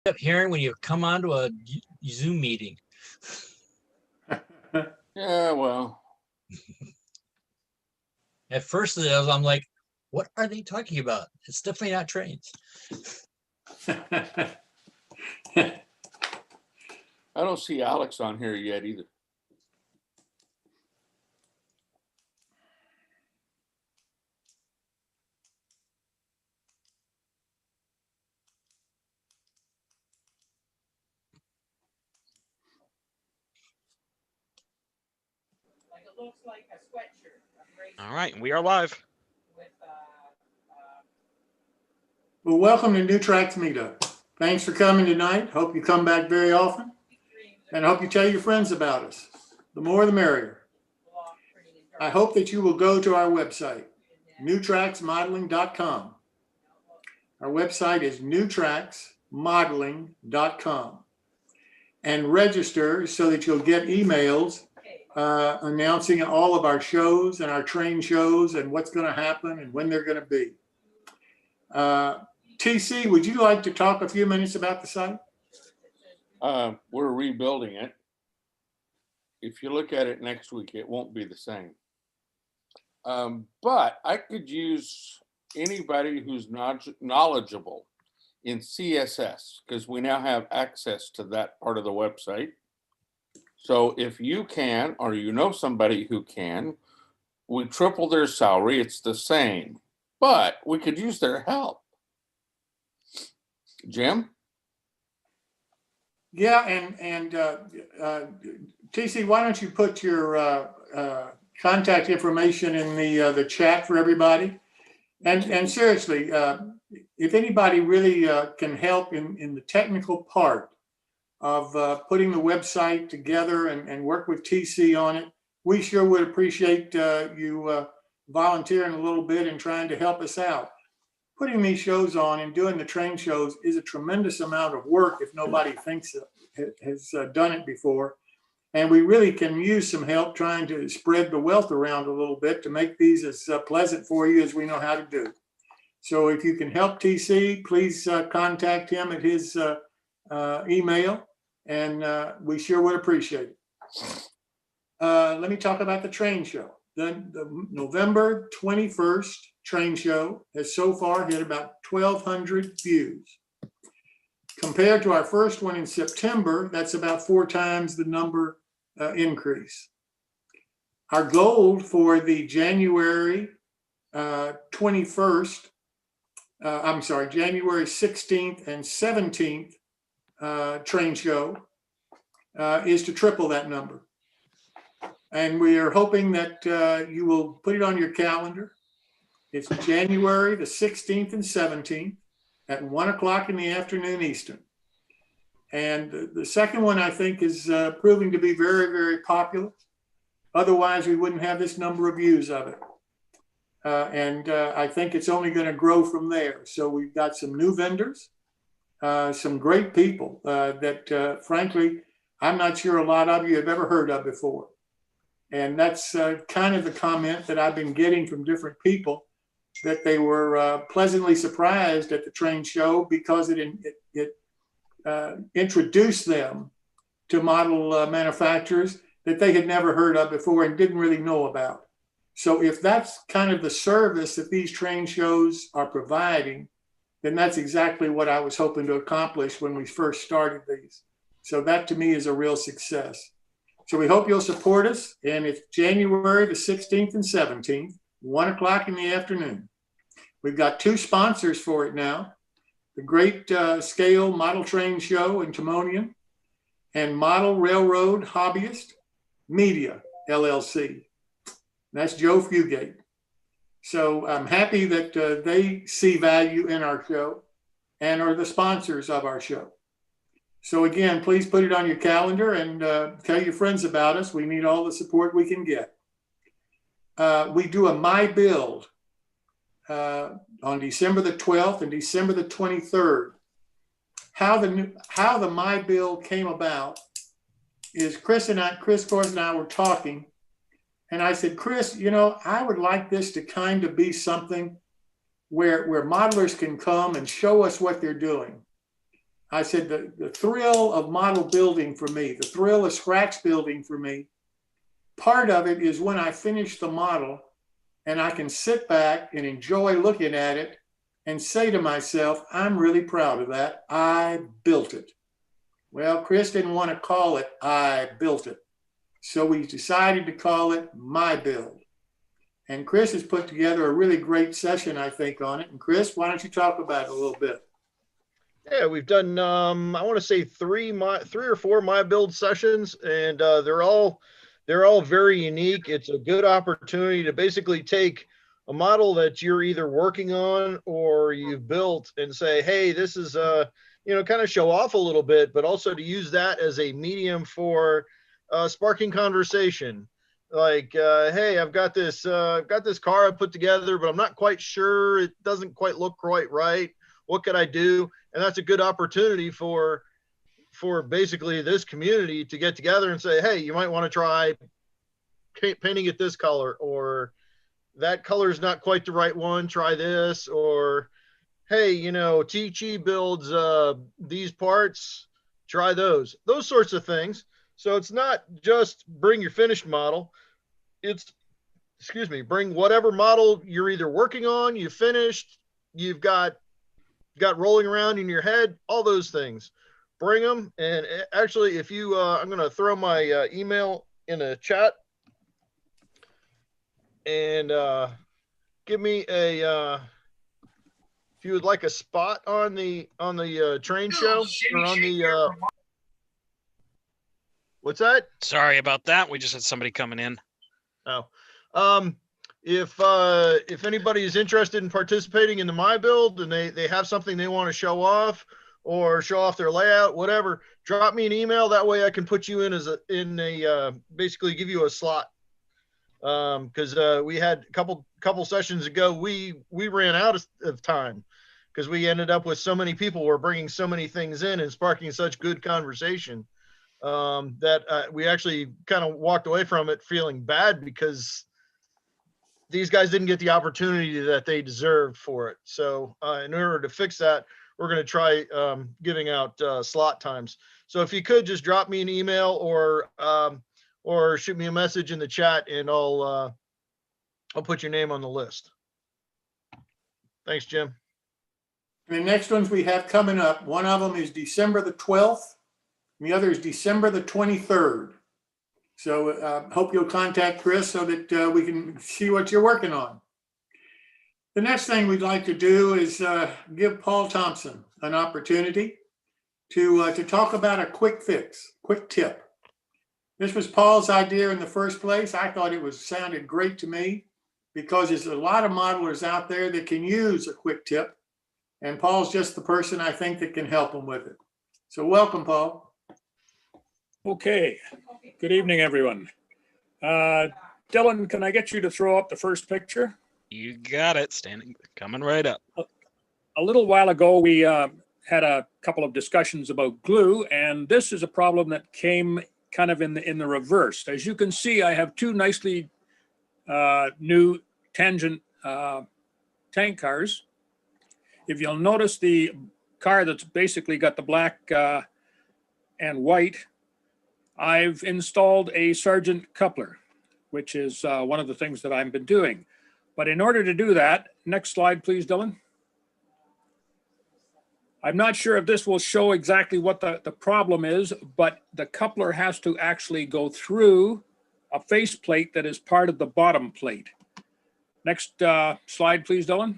Up hearing when you come onto a Zoom meeting. Yeah, well. At first, I'm like, what are they talking about? It's definitely not trains. I don't see Alex on here yet either. It looks like a sweatshirt. All right, we are live. Well, welcome to New Tracks Meetup. Thanks for coming tonight. Hope you come back very often. And I hope you tell your friends about us. The more the merrier. I hope that you will go to our website, newtracksmodeling.com. Our website is newtracksmodeling.com. And register so that you'll get emails announcing all of our shows and our train shows and what's going to happen and when they're going to be. TC, would you like to talk a few minutes about the site? We're rebuilding it. If you look at it next week, it won't be the same. But I could use anybody who's knowledgeable in CSS, because we now have access to that part of the website. So if you can, or you know somebody who can, we triple their salary. It's the same, but we could use their help. Jim? Yeah, and TC, why don't you put your contact information in the chat for everybody? And seriously, if anybody really can help in the technical part of putting the website together and work with TC on it, we sure would appreciate you volunteering a little bit and trying to help us out. Putting these shows on and doing the train shows is a tremendous amount of work if nobody thinks has done it before. And we really can use some help trying to spread the wealth around a little bit to make these as pleasant for you as we know how to do. So if you can help TC, please contact him at his email, and we sure would appreciate it. Let me talk about the train show. The November 21st train show has so far hit about 1,200 views. Compared to our first one in September, that's about 4 times the number increase. Our goal for the January 21st, January 16th and 17th train show is to triple that number. And we are hoping that you will put it on your calendar. It's January the 16th and 17th at 1 o'clock in the afternoon Eastern. And the second one, I think, is proving to be very, very popular. Otherwise, we wouldn't have this number of views of it. I think it's only going to grow from there. So we've got some new vendors, some great people that, frankly, I'm not sure a lot of you have ever heard of before. And that's kind of the comment that I've been getting from different people, that they were pleasantly surprised at the train show because it introduced them to model manufacturers that they had never heard of before and didn't really know about. So if that's kind of the service that these train shows are providing, then that's exactly what I was hoping to accomplish when we first started these. So that to me is a real success. So we hope you'll support us. And it's January the 16th and 17th, 1 o'clock in the afternoon. We've got 2 sponsors for it now. The Great Scale Model Train Show in Timonium and Model Railroad Hobbyist Media, LLC. That's Joe Fugate. So I'm happy that they see value in our show and are the sponsors of our show. So again, please put it on your calendar and tell your friends about us. We need all the support we can get. We do a My Build on December the 12th and December the 23rd. How the My Build came about is Chris Gorse and I were talking, and I said, Chris, you know, I would like this to kind of be something where modelers can come and show us what they're doing. I said the thrill of model building for me, the thrill of scratch building for me, part of it is when I finish the model and I can sit back and enjoy looking at it and say to myself, I'm really proud of that. I built it. Well, Chris didn't want to call it I built it. So we decided to call it My Build. And Chris has put together a really great session, I think, on it. And Chris, why don't you talk about it a little bit? Yeah, we've done, I want to say three or four My Build sessions, and they're all very unique. It's a good opportunity to basically take a model that you're either working on or you've built and say, hey, this is, kind of show off a little bit, but also to use that as a medium for sparking conversation. Like, hey, I've got this car I put together, but I'm not quite sure. It doesn't quite look quite right. What could I do? And that's a good opportunity for basically this community to get together and say, hey, you might want to try painting it this color, or that color is not quite the right one. Try this, or hey, T-Chi builds these parts. Try those sorts of things. So it's not just bring your finished model. It's, bring whatever model you're either working on, you finished, you've got rolling around in your head, all those things. Bring them. And actually, if you, I'm going to throw my email in a chat, and give me a, if you would like a spot on the train show, or on the, what's that? Sorry about that. We just had somebody coming in. Oh, if anybody is interested in participating in the My Build and they have something they want to show off or show off their layout, whatever, drop me an email. That way I can put you in basically give you a slot. Cause we had a couple sessions ago, we ran out of time because we ended up with so many people were bringing so many things in and sparking such good conversation. That we actually kind of walked away from it feeling bad because these guys didn't get the opportunity that they deserved for it. So in order to fix that, we're going to try giving out slot times. So if you could just drop me an email or shoot me a message in the chat, and I'll put your name on the list. Thanks, Jim. The next ones we have coming up, one of them is December the 12th. And the other is December the 23rd. So hope you'll contact Chris so that we can see what you're working on. The next thing we'd like to do is give Paul Thomson an opportunity to talk about a quick fix, quick tip. This was Paul's idea in the first place. I thought it sounded great to me because there's a lot of modelers out there that can use a quick tip. And Paul's just the person I think that can help them with it. So welcome, Paul. Okay, good evening, everyone. Dylan, can I get you to throw up the first picture? You got it. Coming right up. A little while ago, we had a couple of discussions about glue, and this is a problem that came kind of in the reverse. As you can see, I have two nicely new tangent tank cars. If you'll notice, the car that's basically got the black and white, I've installed a Sargent coupler, which is one of the things that I've been doing. But in order to do that, next slide, please, Dylan. I'm not sure if this will show exactly what the problem is, but the coupler has to actually go through a faceplate that is part of the bottom plate. Next slide, please, Dylan.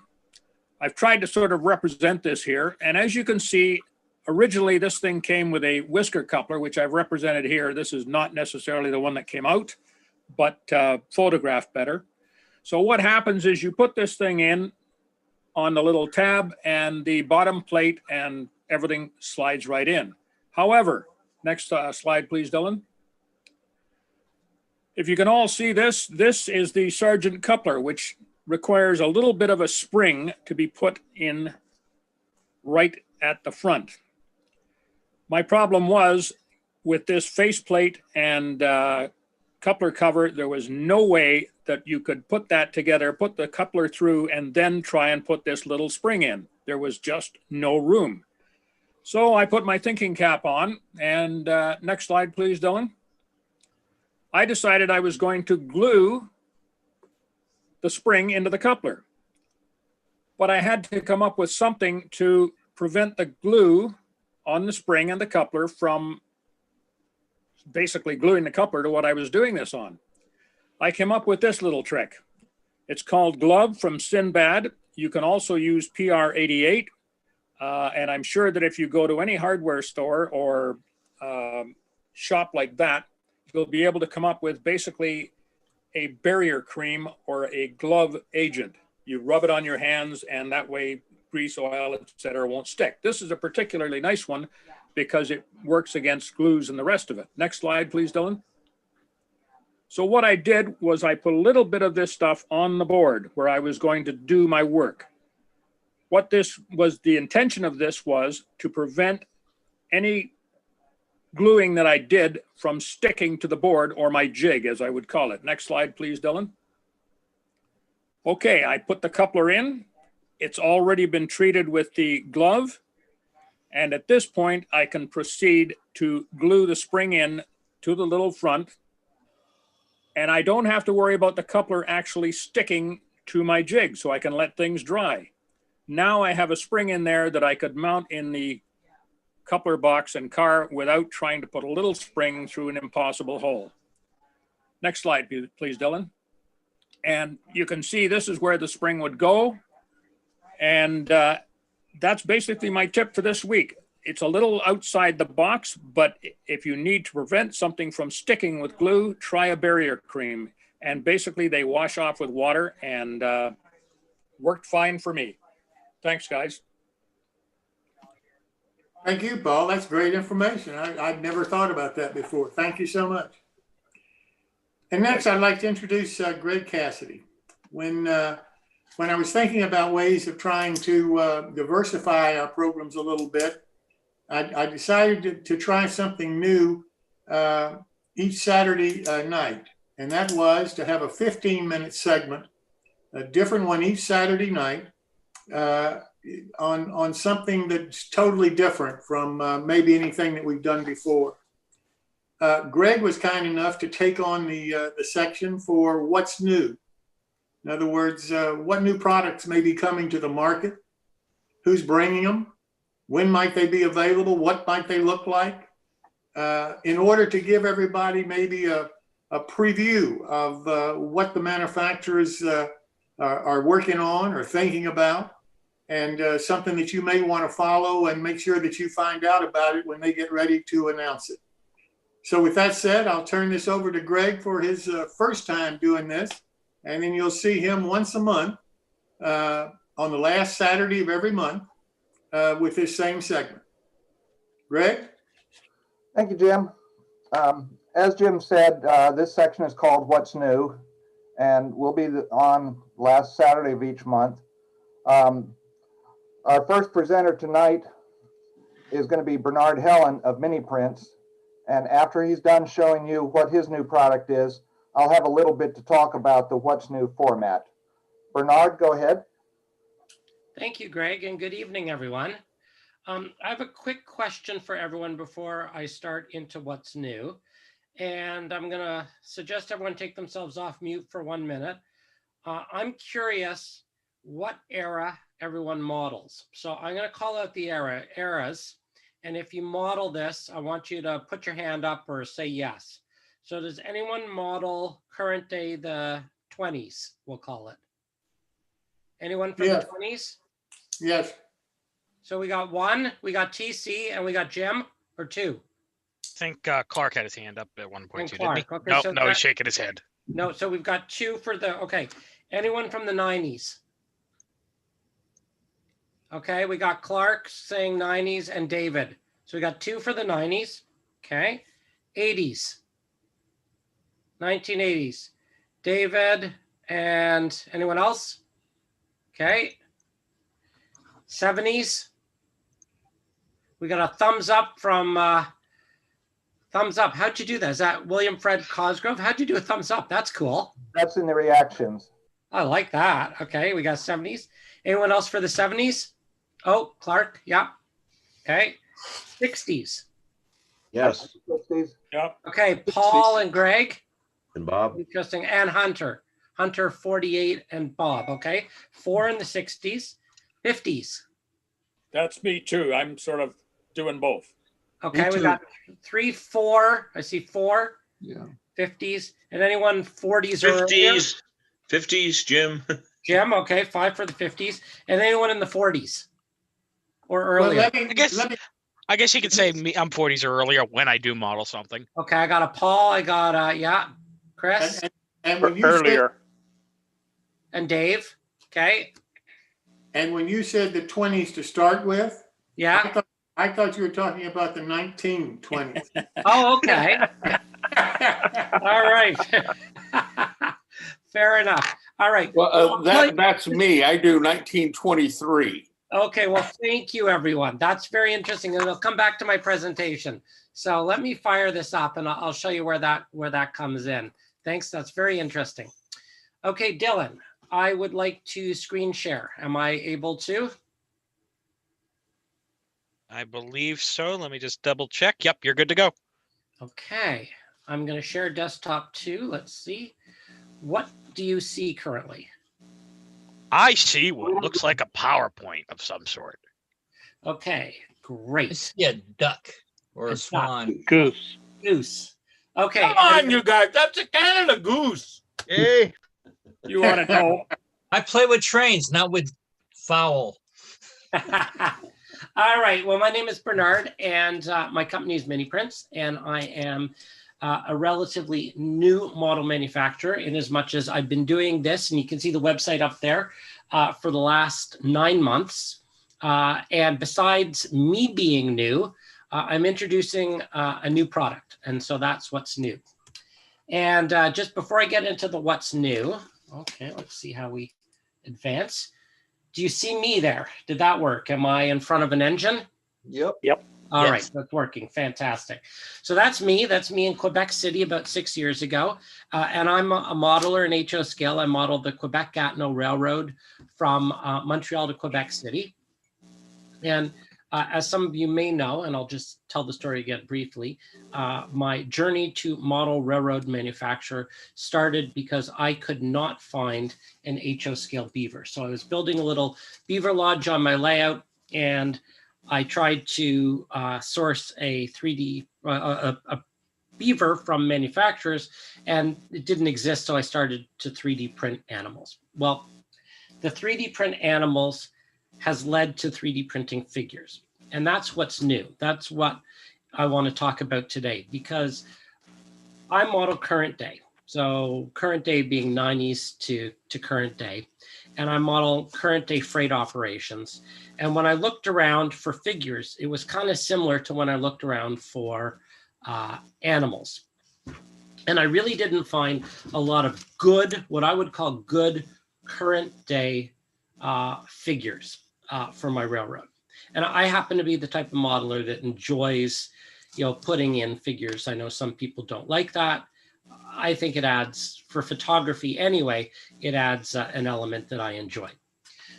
I've tried to sort of represent this here. And as you can see, originally this thing came with a whisker coupler, which I've represented here. This is not necessarily the one that came out, but photographed better. So what happens is you put this thing in on the little tab and the bottom plate and everything slides right in. However, next slide, please, Dylan. If you can all see this, this is the Sargent coupler, which requires a little bit of a spring to be put in right at the front. My problem was with this faceplate and coupler cover, there was no way that you could put that together, put the coupler through, and then try and put this little spring in. There was just no room. So I put my thinking cap on, and next slide, please, Dylan. I decided I was going to glue the spring into the coupler, but I had to come up with something to prevent the glue on the spring and the coupler from basically gluing the coupler to what I was doing this on. I came up with this little trick. It's called Glove from Sinbad. You can also use PR88. And I'm sure that if you go to any hardware store or shop like that, you'll be able to come up with basically a barrier cream or a glove agent. You rub it on your hands, and that way grease, oil, etc. won't stick. This is a particularly nice one because it works against glues and the rest of it. Next slide, please, Dylan. So what I did was I put a little bit of this stuff on the board where I was going to do my work. What this was, the intention of this was to prevent any gluing that I did from sticking to the board, or my jig, as I would call it. Next slide, please, Dylan. Okay, I put the coupler in. It's already been treated with the glove. And at this point, I can proceed to glue the spring in to the little front. And I don't have to worry about the coupler actually sticking to my jig, so I can let things dry. Now I have a spring in there that I could mount in the coupler box and car without trying to put a little spring through an impossible hole. Next slide, please, Dylan. And you can see this is where the spring would go. And that's basically my tip for this week. It's a little outside the box, but if you need to prevent something from sticking with glue, try a barrier cream. And basically they wash off with water, and worked fine for me. Thanks, guys. Thank you, Paul. That's great information. I've never thought about that before. Thank you so much. And next, I'd like to introduce Greg Cassidy. When I was thinking about ways of trying to diversify our programs a little bit, I decided to try something new each Saturday night. And that was to have a 15-minute segment, a different one each Saturday night, on something that's totally different from maybe anything that we've done before. Greg was kind enough to take on the section for what's new. In other words, what new products may be coming to the market, who's bringing them, when might they be available, what might they look like, in order to give everybody maybe a preview of what the manufacturers are working on or thinking about, and something that you may want to follow and make sure that you find out about it when they get ready to announce it. So with that said, I'll turn this over to Greg for his first time doing this, and then you'll see him once a month on the last Saturday of every month with this same segment. Greg? Thank you, Jim. As Jim said, this section is called What's New, and will be on last Saturday of each month. Our first presenter tonight is going to be Bernard Hellen of Miniprints. And after he's done showing you what his new product is, I'll have a little bit to talk about the What's New format. Bernard, go ahead. Thank you, Greg, and good evening, everyone. I have a quick question for everyone before I start into what's new. And I'm going to suggest everyone take themselves off mute for 1 minute. I'm curious what era everyone models. So I'm going to call out the eras. And if you model this, I want you to put your hand up or say yes. So does anyone model current day, the 20s, we'll call it? Anyone from the 20s? Yes. So we got one, we got TC, and we got Jim, or two? I think Clark had his hand up at one point too, Clark. didn't he? Okay, No, so no, he's shaking his head. No, so we've got two for the, okay. Anyone from the 90s? Okay, we got Clark saying 90s and David. So we got two for the 90s. Okay. 80s. 1980s. David and anyone else? Okay. 70s. We got a thumbs up from thumbs up. How'd you do that? Is that William Fred Cosgrove? How'd you do a thumbs up? That's cool. That's in the reactions. I like that. Okay, we got 70s. Anyone else for the 70s? Oh, Clark. Yeah. Okay. 60s. Yes. 60s. Yep. Okay, Paul and Greg. And Bob? Interesting. And Hunter. Hunter 48 and Bob. Okay. 4 in the 60s. 50s. That's me too. I'm sort of doing both. Okay, Me we too. got 3, 4. I see 4. Yeah. 50s. And anyone 40s or earlier? 50s, Jim. Jim, okay, 5 for the 50s. And anyone in the 40s or Well, earlier? I guess you could say me. I'm 40s or earlier when I do model something. Okay, I got a Paul. I got yeah, Chris and when you Earlier. and Dave. Okay, and when you said the 20s to start with, yeah. I thought you were talking about the 1920s. Oh, okay. All right. Fair enough. All right. Well, that's me. I do 1923. Okay, well, thank you, everyone. That's very interesting, and I'll come back to my presentation. So let me fire this up, and I'll show you where that comes in. Thanks. That's very interesting. Okay, Dylan, I would like to screen share. Am I able to? I believe so. Let me just double check. Yep, you're good to go. Okay, I'm going to share desktop too. Let's see. What do you see currently? I see what looks like a PowerPoint of some sort. Okay, I great. see a duck or a It's swan. Goose. Goose. Okay. Come on, you guys. That's a Canada goose. Hey. You want to know? I play with trains, not with fowl. All right. Well, my name is Bernard, and my company is Miniprints, and I am a relatively new model manufacturer in as much as I've been doing this, and you can see the website up there for the last 9 months. And besides me being new, I'm introducing a new product, and so that's what's new. And just before I get into the what's new, okay, let's see how we advance. Do you see me there? Did that work? Am I in front of an engine? Yep. All Yes. right, that's working. Fantastic. So that's me. That's me in Quebec City about 6 years ago. And I'm a modeler in HO scale. I modeled the Quebec-Gatineau Railroad from Montreal to Quebec City. And as some of you may know, and I'll just tell the story again briefly, my journey to model railroad manufacture started because I could not find an HO scale beaver. So I was building a little beaver lodge on my layout, and I tried to source a 3D, a beaver from manufacturers, and it didn't exist. So I started to 3D print animals. Well, the 3D print animals has led to 3D printing figures. And that's what's new. That's what I want to talk about today, because I model current day. So current day being 90s to current day. And I model current day freight operations. And when I looked around for figures, it was kind of similar to when I looked around for animals. And I really didn't find a lot of good, what I would call good current day figures for my railroad. And I happen to be the type of modeler that enjoys, putting in figures. I know some people don't like that. I think it adds, for photography anyway, it adds an element that I enjoy.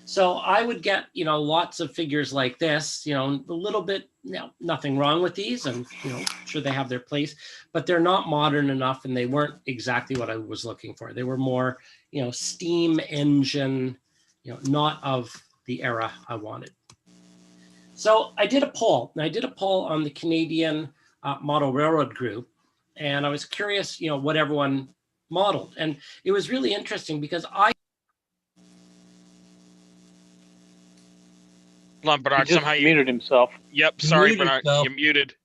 So I would get, lots of figures like this, a little bit, nothing wrong with these, and, sure they have their place, but they're not modern enough, and they weren't exactly what I was looking for. They were more, steam engine, not of the era I wanted. So I did a poll, and I did a poll on the Canadian Model Railroad group, and I was curious, what everyone modeled. And it was really interesting because Hold on, Bernard. He just Somehow you muted himself. Yep. You Sorry, muted Bernard. yourself. You're muted.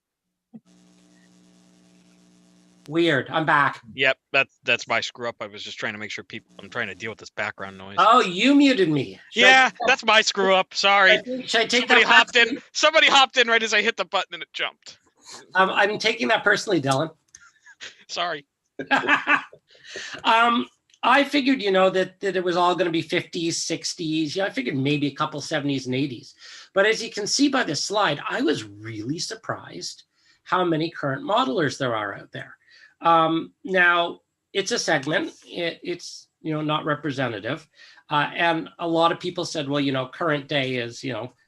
Weird, I'm back. Yep. That's my screw up. I was just trying to make sure I'm trying to deal with this background noise. Oh, you muted me. Yeah, that's my screw up. Sorry. Should I take Somebody that hopped personally? in. Somebody hopped in right as I hit the button and it jumped. I'm taking that personally, Dylan. Sorry. I figured, that it was all going to be 50s, 60s. I figured maybe a couple 70s and 80s. But as you can see by this slide, I was really surprised how many current modelers there are out there. Now, it's a segment. It's not representative. And a lot of people said, well, current day is,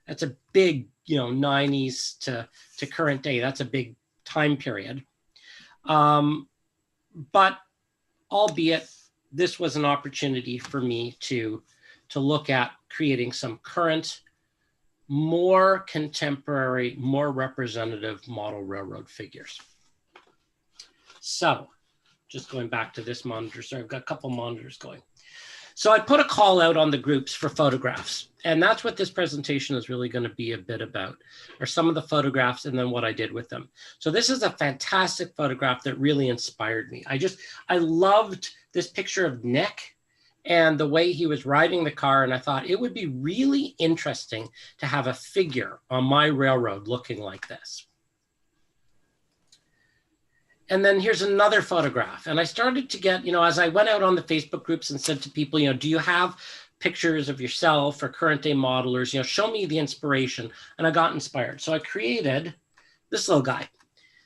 that's a big, 90s to current day. That's a big time period. But albeit this was an opportunity for me to look at creating some current, more contemporary, more representative model railroad figures. So just going back to this monitor, so I've got a couple monitors going. So I put a call out on the groups for photographs, and that's what this presentation is really going to be a bit about, are some of the photographs and then what I did with them. So this is a fantastic photograph that really inspired me. I loved this picture of Nick and the way he was riding the car, and I thought it would be really interesting to have a figure on my railroad looking like this. And then here's another photograph. And I started to get, as I went out on the Facebook groups and said to people, do you have pictures of yourself or current day modelers, show me the inspiration. And I got inspired. So I created this little guy.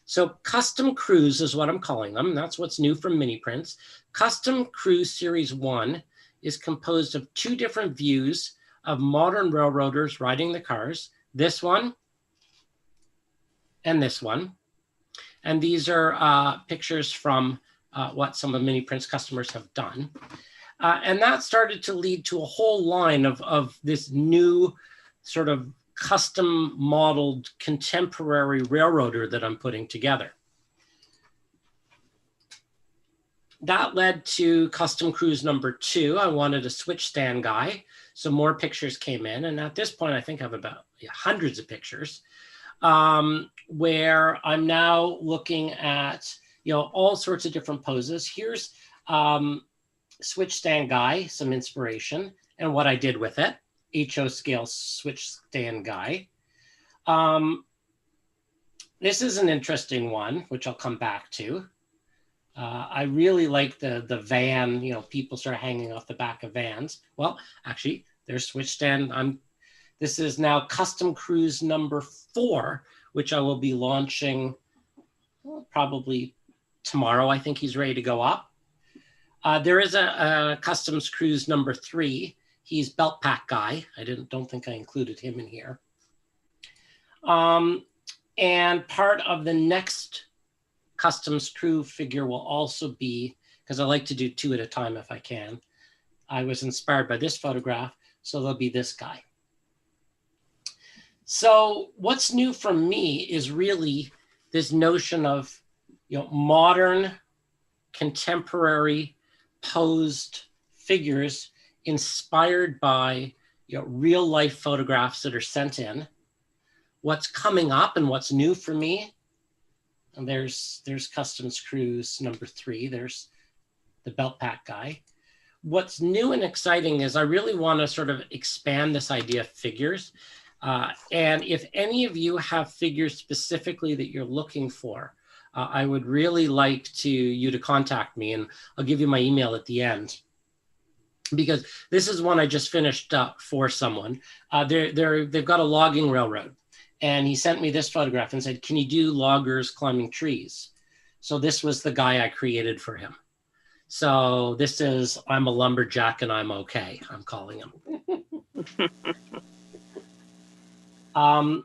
So Custom Crews is what I'm calling them. That's what's new from Miniprints. Custom Crews Series 1 is composed of 2 different views of modern railroaders riding the cars. This one and this one. And these are pictures from what some of Miniprints customers have done. And that started to lead to a whole line of this new sort of custom modeled contemporary railroader that I'm putting together. That led to Custom Crews number 2. I wanted a switch stand guy. So more pictures came in. And at this point, I think I have about hundreds of pictures. Where I'm now looking at, all sorts of different poses. Here's switch stand guy, some inspiration, and what I did with it. HO scale switch stand guy. This is an interesting one, which I'll come back to. I really like the van, people start hanging off the back of vans. Well, actually, there's switch stand. This is now Custom Crews number 4, which I will be launching probably tomorrow. I think he's ready to go up. There is a Customs Crews number 3. He's belt pack guy. I don't think I included him in here. And part of the next Customs Crew figure will also be, because I like to do 2 at a time if I can. I was inspired by this photograph, so there'll be this guy. So what's new for me is really this notion of, modern, contemporary, posed figures inspired by, real life photographs that are sent in. What's coming up and what's new for me, and there's Customs Crews number 3. There's the belt pack guy. What's new and exciting is I really want to sort of expand this idea of figures. And if any of you have figures specifically that you're looking for, I would really like you to contact me, and I'll give you my email at the end. Because this is one I just finished up for someone. They've got a logging railroad, and he sent me this photograph and said, "Can you do loggers climbing trees?" So this was the guy I created for him. So this is I'm a lumberjack and I'm okay, I'm calling him. A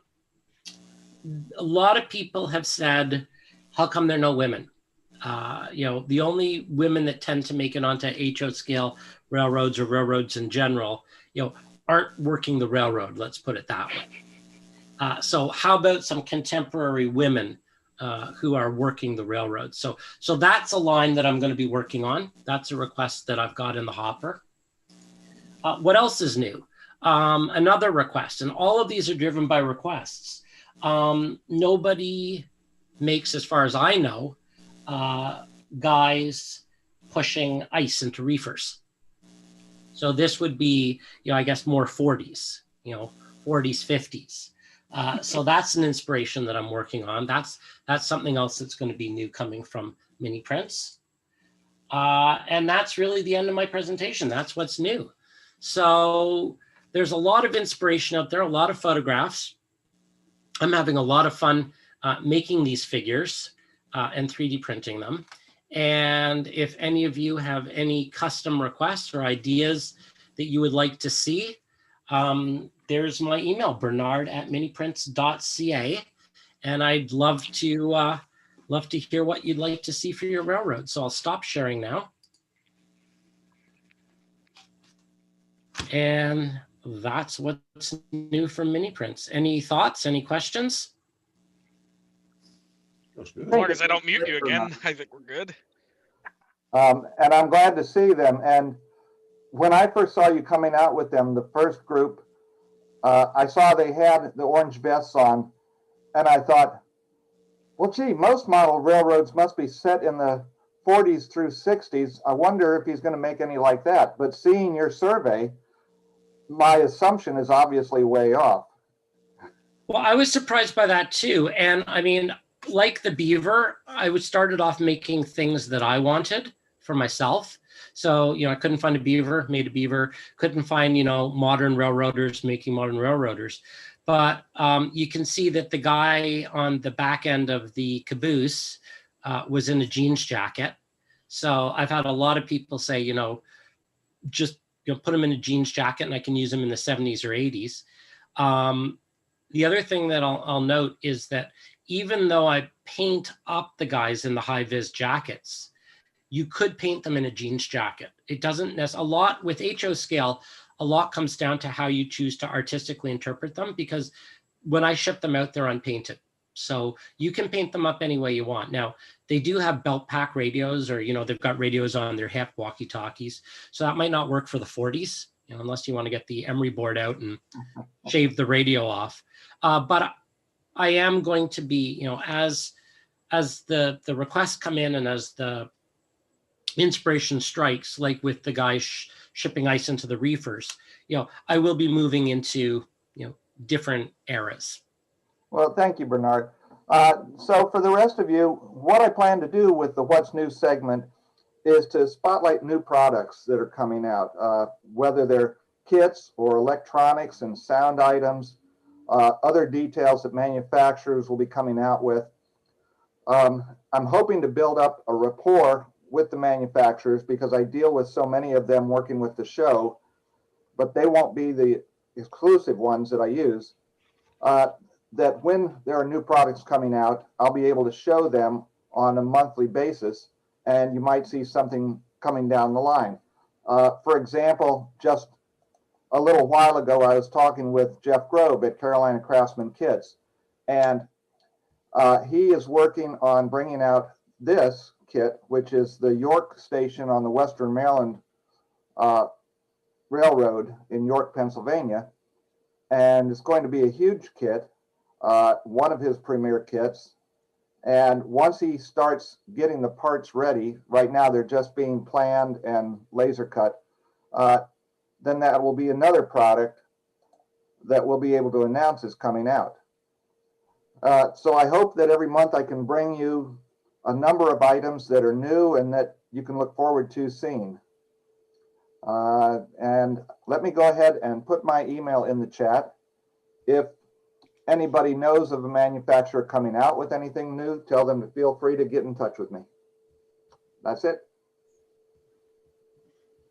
lot of people have said, how come there are no women? The only women that tend to make it onto HO scale railroads or railroads in general, aren't working the railroad, let's put it that way. So how about some contemporary women who are working the railroad? So that's a line that I'm going to be working on. That's a request that I've got in the hopper. What else is new? Another request, and all of these are driven by requests. Nobody makes, as far as I know, guys pushing ice into reefers. So this would be, I guess more 40s, 40s, 50s. So that's an inspiration that I'm working on. That's something else that's going to be new coming from Miniprints. And that's really the end of my presentation. That's what's new. So there's a lot of inspiration out there, a lot of photographs. I'm having a lot of fun making these figures and 3D printing them. And if any of you have any custom requests or ideas that you would like to see, there's my email, bernard@miniprints.ca. And I'd love to hear what you'd like to see for your railroad. So I'll stop sharing now. And that's what's new from Miniprints. Any thoughts, any questions? That's good. As long as I don't mute you again, I think we're good. And I'm glad to see them. And when I first saw you coming out with them, the first group, I saw they had the orange vests on, and I thought, well, gee, most model railroads must be set in the 40s through 60s. I wonder if he's going to make any like that. But seeing your survey, my assumption is obviously way off. Well, I was surprised by that too. And I mean, like the Beaver, I started off making things that I wanted for myself. So, I couldn't find a Beaver, made a Beaver, couldn't find, modern railroaders making modern railroaders. But you can see that the guy on the back end of the caboose was in a jeans jacket. So I've had a lot of people say, just put him in a jeans jacket and I can use him in the 70s or 80s. The other thing that I'll note is that even though I paint up the guys in the high-vis jackets, you could paint them in a jeans jacket. It doesn't a lot with HO scale, a lot comes down to how you choose to artistically interpret them, because when I ship them out, they're unpainted. So you can paint them up any way you want. Now, they do have belt pack radios, or, they've got radios on their hip, walkie-talkies. So that might not work for the 40s, unless you want to get the emery board out and shave the radio off. But I am going to be, as the requests come in and as the inspiration strikes, like with the guys shipping ice into the reefers, I will be moving into, different eras. Well, thank you, Bernard. So for the rest of you, what I plan to do with the What's New segment is to spotlight new products that are coming out, whether they're kits or electronics and sound items, other details that manufacturers will be coming out with. I'm hoping to build up a rapport with the manufacturers, because I deal with so many of them working with the show, but they won't be the exclusive ones that I use. That when there are new products coming out, I'll be able to show them on a monthly basis, and you might see something coming down the line. For example, just a little while ago, I was talking with Jeff Grove at Carolina Craftsman Kits, and he is working on bringing out this kit, which is the York station on the Western Maryland Railroad in York, Pennsylvania. And it's going to be a huge kit, one of his premier kits. And once he starts getting the parts ready, right now they're just being planned and laser cut, then that will be another product that we'll be able to announce is coming out. So I hope that every month I can bring you a number of items that are new and that you can look forward to seeing. And let me go ahead and put my email in the chat. If anybody knows of a manufacturer coming out with anything new, tell them to feel free to get in touch with me. That's it.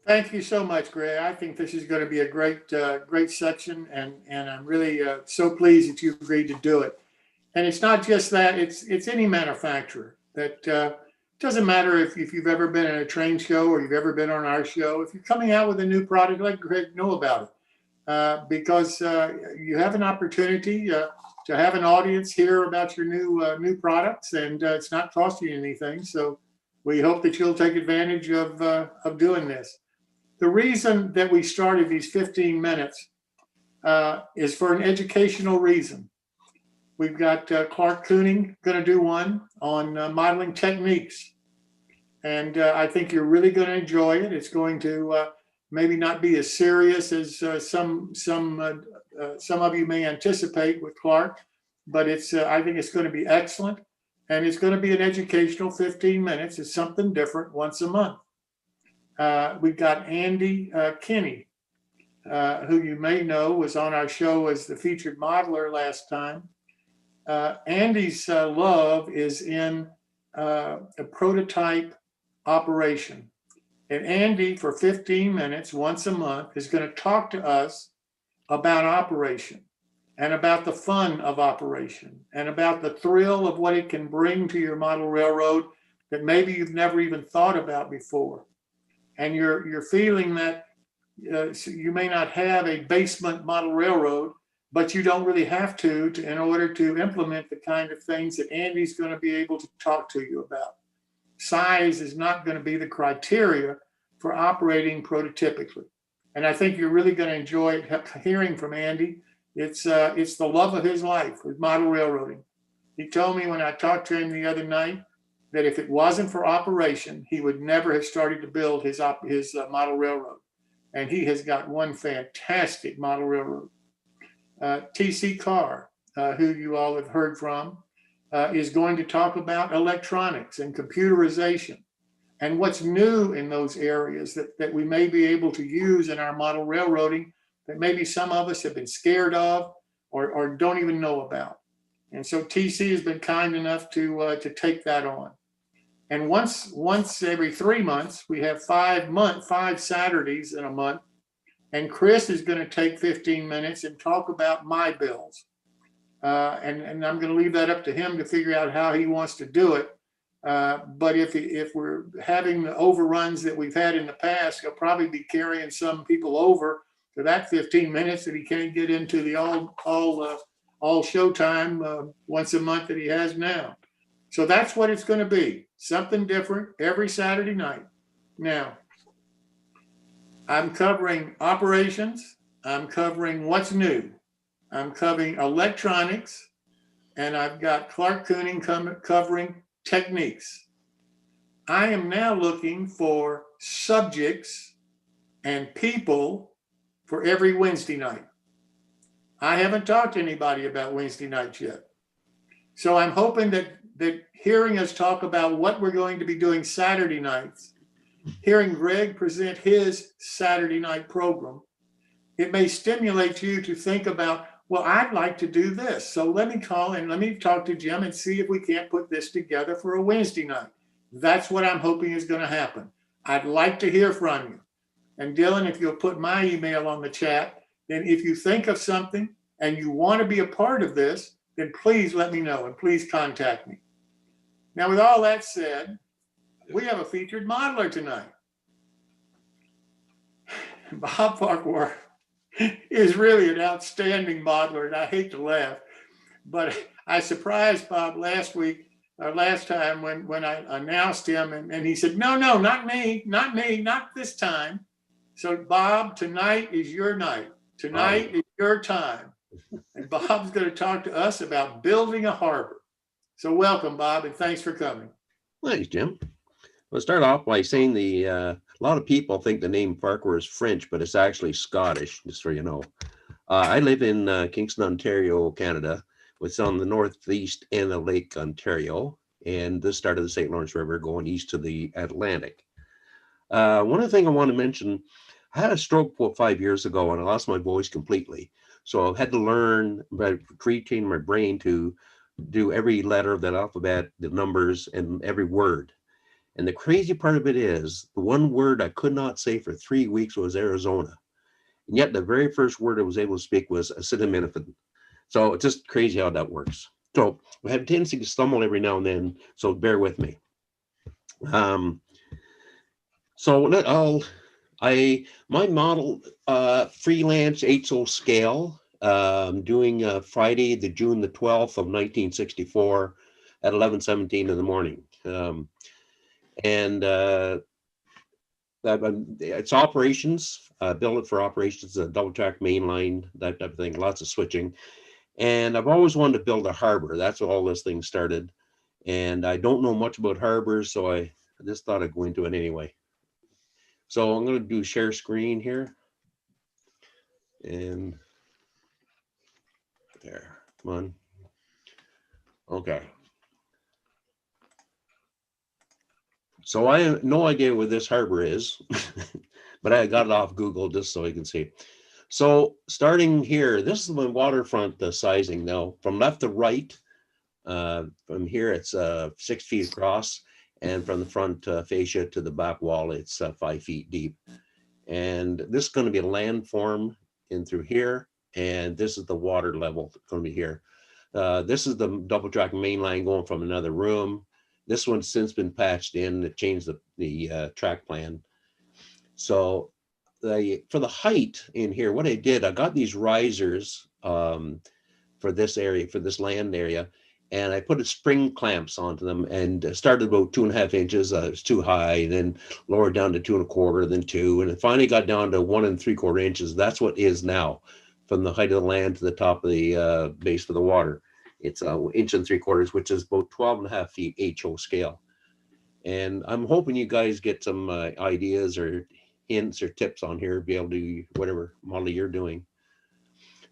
Thank you so much, Greg. I think this is going to be a great section, and I'm really so pleased that you agreed to do it. And it's not just that; it's any manufacturer that doesn't matter if you've ever been at a train show or you've ever been on our show. If you're coming out with a new product, let Greg know about it, because you have an opportunity to have an audience hear about your new products, and it's not costing you anything. So we hope that you'll take advantage of doing this. The reason that we started these 15 minutes is for an educational reason. We've got Clark Kooning going to do one on modeling techniques. And I think you're really going to enjoy it. It's going to maybe not be as serious as some of you may anticipate with Clark, but I think it's going to be excellent. And it's going to be an educational 15 minutes. It's something different once a month. We've got Andy Kinney, who you may know was on our show as the featured modeler last time. Andy's love is in a prototype operation. And Andy, for 15 minutes once a month, is going to talk to us about operation and about the fun of operation and about the thrill of what it can bring to your model railroad that maybe you've never even thought about before. And you're feeling that you may not have a basement model railroad, but you don't really have to in order to implement the kind of things that Andy's going to be able to talk to you about. Size is not going to be the criteria for operating prototypically. And I think you're really going to enjoy hearing from Andy. It's the love of his life with model railroading. He told me when I talked to him the other night that if it wasn't for operation, he would never have started to build his model railroad. And he has got one fantastic model railroad. TC Carr, who you all have heard from, is going to talk about electronics and computerization and what's new in those areas that we may be able to use in our model railroading that maybe some of us have been scared of or don't even know about. And so TC has been kind enough to take that on. And once every 3 months, we have 5 Saturdays in a month. And Chris is going to take 15 minutes and talk about my bills. And I'm going to leave that up to him to figure out how he wants to do it. But if we're having the overruns that we've had in the past, he'll probably be carrying some people over to that 15 minutes that he can't get into the all showtime once a month that he has now. So that's what it's going to be. Something different every Saturday night. Now, I'm covering operations. I'm covering what's new. I'm covering electronics. And I've got Clark Kooning covering techniques. I am now looking for subjects and people for every Wednesday night. I haven't talked to anybody about Wednesday nights yet. So I'm hoping that hearing us talk about what we're going to be doing Saturday nights, hearing Greg present his Saturday night program, it may stimulate you to think about, well, I'd like to do this. So let me call and let me talk to Jim and see if we can't put this together for a Wednesday night. That's what I'm hoping is going to happen. I'd like to hear from you. And Dylan, if you'll put my email on the chat, then if you think of something and you want to be a part of this, then please let me know and please contact me. Now, with all that said, we have a featured modeler tonight. Bob Farquhar is really an outstanding modeler, and I hate to laugh, but I surprised Bob last time when I announced him, and he said, no, not me, not this time. So Bob, tonight is your night. Tonight is your time. And Bob's going to talk to us about building a harbor. So welcome, Bob, and thanks for coming. Thanks, Jim. We'll start off by saying a lot of people think the name Farquhar is French, but it's actually Scottish, just so you know. I live in Kingston, Ontario, Canada, which is on the northeast end of Lake Ontario, and this started the St. Lawrence River going east to the Atlantic. One of the things I want to mention, I had a stroke 5 years ago, and I lost my voice completely. So I had to learn, retrain my brain to do every letter of that alphabet, the numbers, and every word. And the crazy part of it is, the one word I could not say for 3 weeks was Arizona. And yet the very first word I was able to speak was acetaminophen. So it's just crazy how that works. So I have a tendency to stumble every now and then, so bear with me. My model freelance 8-so scale, doing Friday, June the 12th of 1964 at 11:17 in the morning. It's operations, build it for operations, a double track main line, that type of thing, lots of switching. And I've always wanted to build a harbor. That's all this thing started. And I don't know much about harbors, so I just thought I'd go into it anyway. So I'm going to do share screen here. And there, come on. Okay. So I have no idea where this harbor is, but I got it off Google just so you can see. So starting here, this is my waterfront sizing now. From left to right, from here it's 6 feet across, and from the front fascia to the back wall, it's 5 feet deep. And this is going to be a landform in through here, and this is the water level going to be here. This is the double track main line going from another room. This one's since been patched in to change the track plan. So for the height in here, what I did, I got these risers for this area, for this land area, and I put spring clamps onto them and started about 2.5 inches. It was too high, then lowered down to 2 1/4, then 2, and it finally got down to 1 3/4 inches. That's what is now from the height of the land to the top of the base for the water. It's 1 3/4 inches, which is about 12.5 feet HO scale. And I'm hoping you guys get some ideas or hints or tips on here, be able to do whatever model you're doing.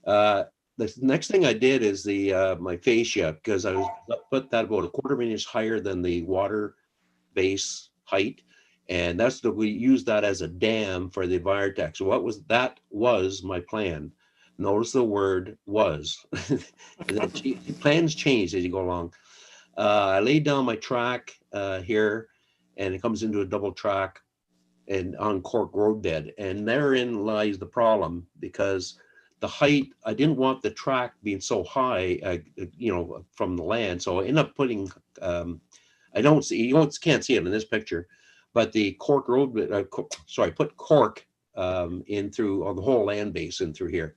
The next thing I did is my fascia, because I was put that about 1/4 inch higher than the water base height. And we use that as a dam for the Envirotech. So that was my plan. Notice the word was. Plans change as you go along. I laid down my track here, and it comes into a double track and on cork roadbed. And therein lies the problem, because the height, I didn't want the track being so high, from the land. So I ended up putting, you can't see it in this picture, but the cork roadbed, put cork in through on the whole land base in through here.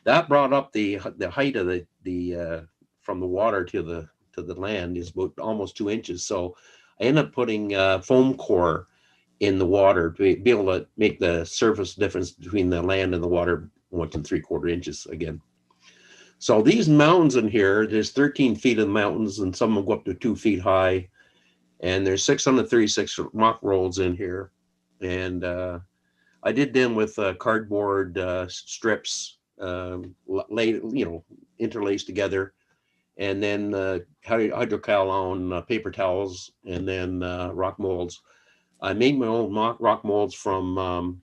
That brought up the height of the from the water to the land is about almost 2 inches. So I ended up putting foam core in the water to be able to make the surface difference between the land and the water 1 3/4 inches again. So these mountains in here, there's 13 feet of mountains, and some will go up to 2 feet high. And there's 636 rock rolls in here. And I did them with cardboard strips interlaced together, and then hydrocal on paper towels, and then rock molds. I made my own rock molds from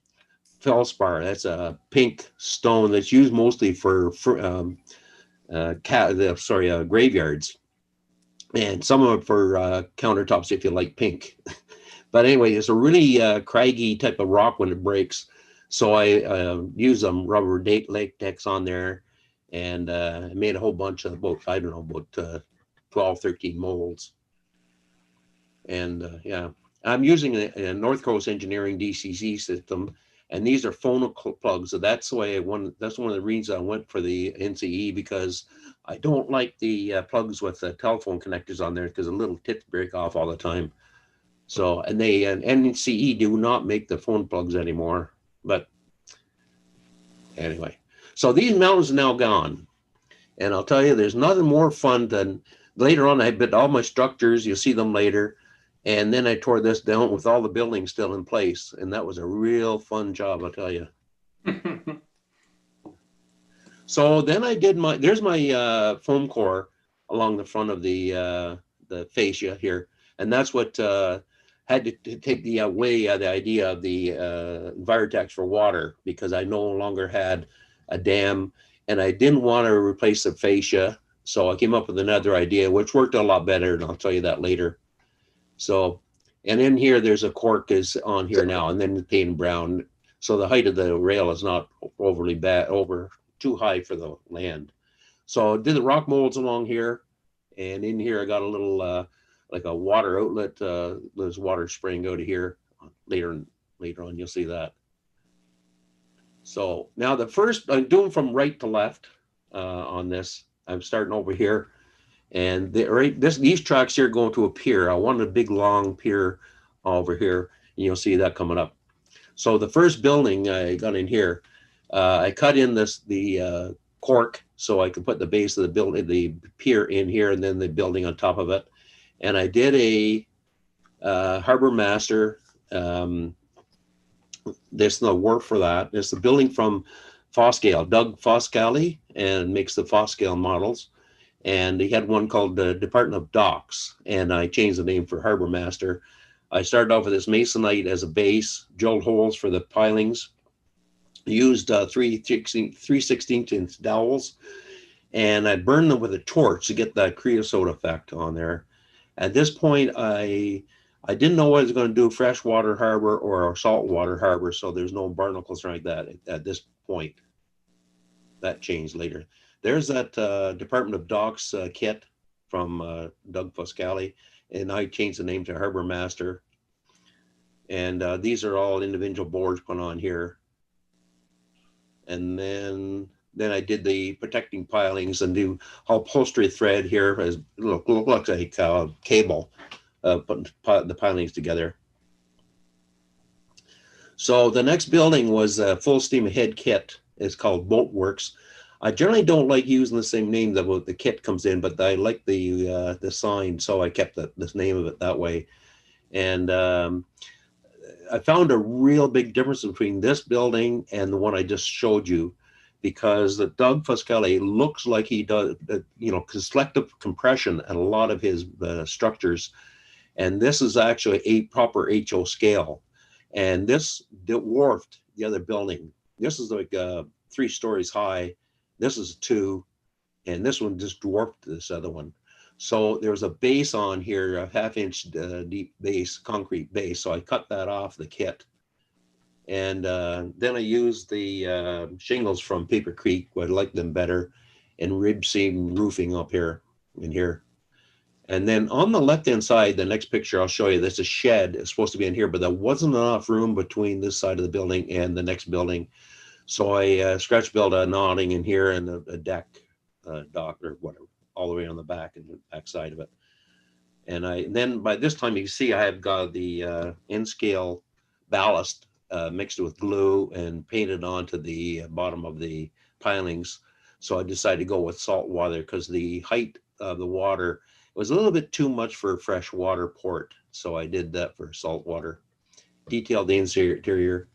feldspar. That's a pink stone that's used mostly for graveyards, and some of it for countertops if you like pink. But anyway, it's a really craggy type of rock when it breaks. So I use some rubber latex on there, and I made a whole bunch of about 12, 13 molds. And I'm using a North Coast Engineering DCC system, and these are phone plugs. So that's the way that's one of the reasons I went for the NCE, because I don't like the plugs with the telephone connectors on there, because the little tips break off all the time. So, and NCE do not make the phone plugs anymore. But anyway, so these mountains are now gone. And I'll tell you, there's nothing more fun than later on. I built all my structures. You'll see them later. And then I tore this down with all the buildings still in place. And that was a real fun job, I'll tell you. So then I did there's my foam core along the front of the fascia here. And that's what had to take the idea of the Envirotech for water, because I no longer had a dam, and I didn't want to replace the fascia. So I came up with another idea, which worked a lot better, and I'll tell you that later. So, and in here, there's a cork is on here now, and then the painted brown. So the height of the rail is not overly too high for the land. So I did the rock molds along here, and in here I got a little like a water outlet. There's water spraying out of here. Later on, you'll see that. So now I'm doing from right to left on this. I'm starting over here. And these tracks here going to a pier. I wanted a big long pier over here, and you'll see that coming up. So the first building I got in here, I cut in the cork so I could put the base of the pier in here, and then the building on top of it. And I did a Harbor Master. There's no word for that. It's the building from Foscale, Doug Foscale, and makes the Foscale models. And he had one called the Department of Docks, and I changed the name for Harbor Master. I started off with this masonite as a base, drilled holes for the pilings, used 3/16" dowels, and I burned them with a torch to get that creosote effect on there. At this point, I didn't know what I was going to do, freshwater harbor or saltwater harbor, so there's no barnacles like that at this point. that changed later. There's that Department of Docks kit from Doug Foscali, and I changed the name to Harbor Master. And these are all individual boards put on here. And then I did the protecting pilings and do upholstery thread here as looks like cable, putting the pilings together. So the next building was a full steam ahead kit. It's called Boat Works. I generally don't like using the same name that the kit comes in, but I like the sign, so I kept this name of it that way. And I found a real big difference between this building and the one I just showed you, because the Doug Foscali looks like he does, selective compression at a lot of his structures. And this is actually a proper HO scale. And this dwarfed the other building. This is like 3 stories high. This is 2, and this one just dwarfed this other one. So there's a base on here, a 1/2-inch deep base, concrete base. So I cut that off the kit. And then I used the shingles from Paper Creek, I like them better, and rib seam roofing up here and here. And then on the left-hand side, the next picture I'll show you, there's a shed. It's supposed to be in here, but there wasn't enough room between this side of the building and the next building. So I scratch built a awning in here and a deck, dock or whatever, all the way on the back and the back side of it. And then by this time you can see I have got the N-scale ballast mixed with glue and painted onto the bottom of the pilings. So I decided to go with salt water because the height of the water was a little bit too much for fresh water port. So I did that for salt water. Detailed the interior.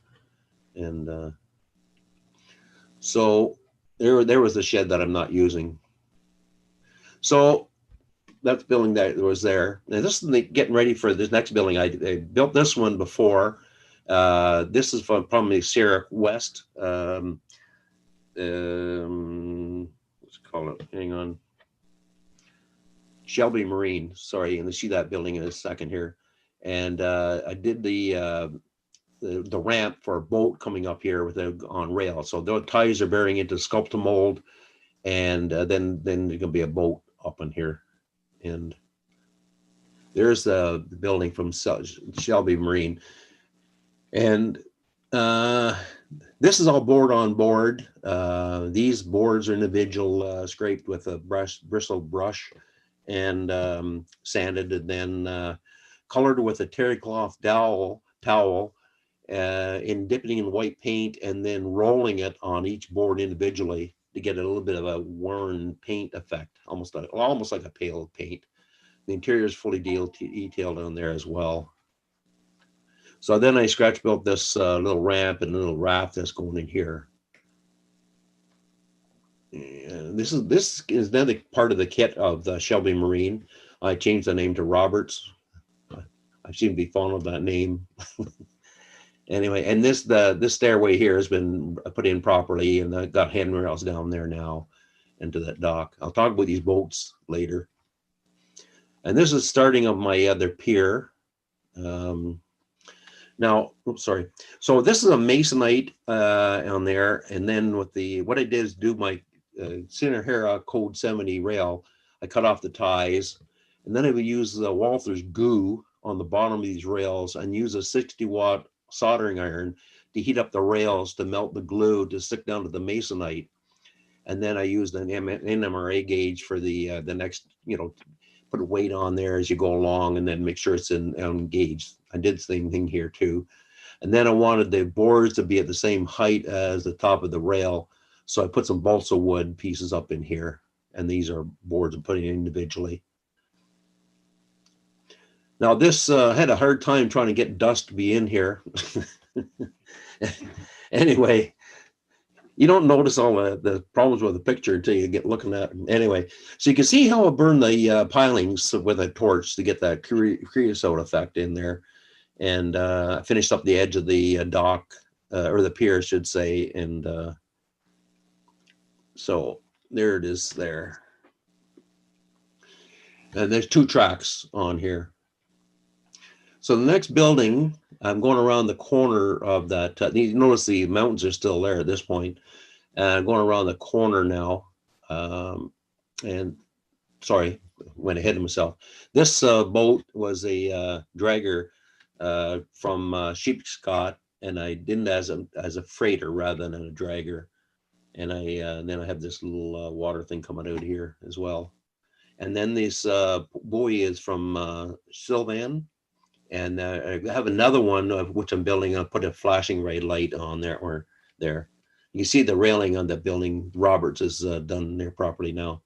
And so there was the shed that I'm not using. So that's the building that was there. Now this is getting ready for this next building. I built this one before. This is from probably Sierra West. Let's call it, hang on. Shelby Marine, sorry, and you see that building in a second here. And I did the ramp for a boat coming up here with on rail. So the ties are bearing into sculpted mold, and then there's gonna be a boat up in here. And there's the building from Shelby Marine. And this is all board on board. These boards are individual scraped with a bristled brush and sanded, and then colored with a terry cloth towel in dipping in white paint and then rolling it on each board individually to get a little bit of a worn paint effect, almost like a pale paint. The interior is fully detailed on there as well. So then I scratch built this little ramp and a little raft that's going in here. And this is another part of the kit of the Shelby Marine. I changed the name to Roberts. I seem to be fond of that name. Anyway, and this stairway here has been put in properly, and I've got handrails down there now into that dock. I'll talk about these boats later. And this is starting of my other pier. Now, oops, sorry. So this is a masonite on there, and then with what I did is do my Sinahara Code 70 rail. I cut off the ties, and then I would use the Walther's goo on the bottom of these rails and use a 60-watt soldering iron to heat up the rails to melt the glue to stick down to the masonite. And then I used an NMRA gauge for the next, put a weight on there as you go along, and then make sure it's engaged. I did the same thing here too. And then I wanted the boards to be at the same height as the top of the rail. So I put some balsa wood pieces up in here, and these are boards I'm putting individually. Now this had a hard time trying to get dust to be in here. Anyway, you don't notice all the problems with the picture until you get looking at it. Anyway, so you can see how I burned the pilings with a torch to get that creosote effect in there. And I finished up the edge of the dock, or the pier, I should say. And so there it is there. And there's 2 tracks on here. So the next building, I'm going around the corner of that. You notice the mountains are still there at this point. going around the corner now. And sorry, went ahead of myself. This boat was a dragger from Sheepscott, and I did it as a freighter rather than a dragger. And then I have this little water thing coming out here as well. And then this buoy is from Sylvan. And I have another one of which I'm building. I'll put a flashing red light on there or there. You see the railing on the building. Roberts has done their property now.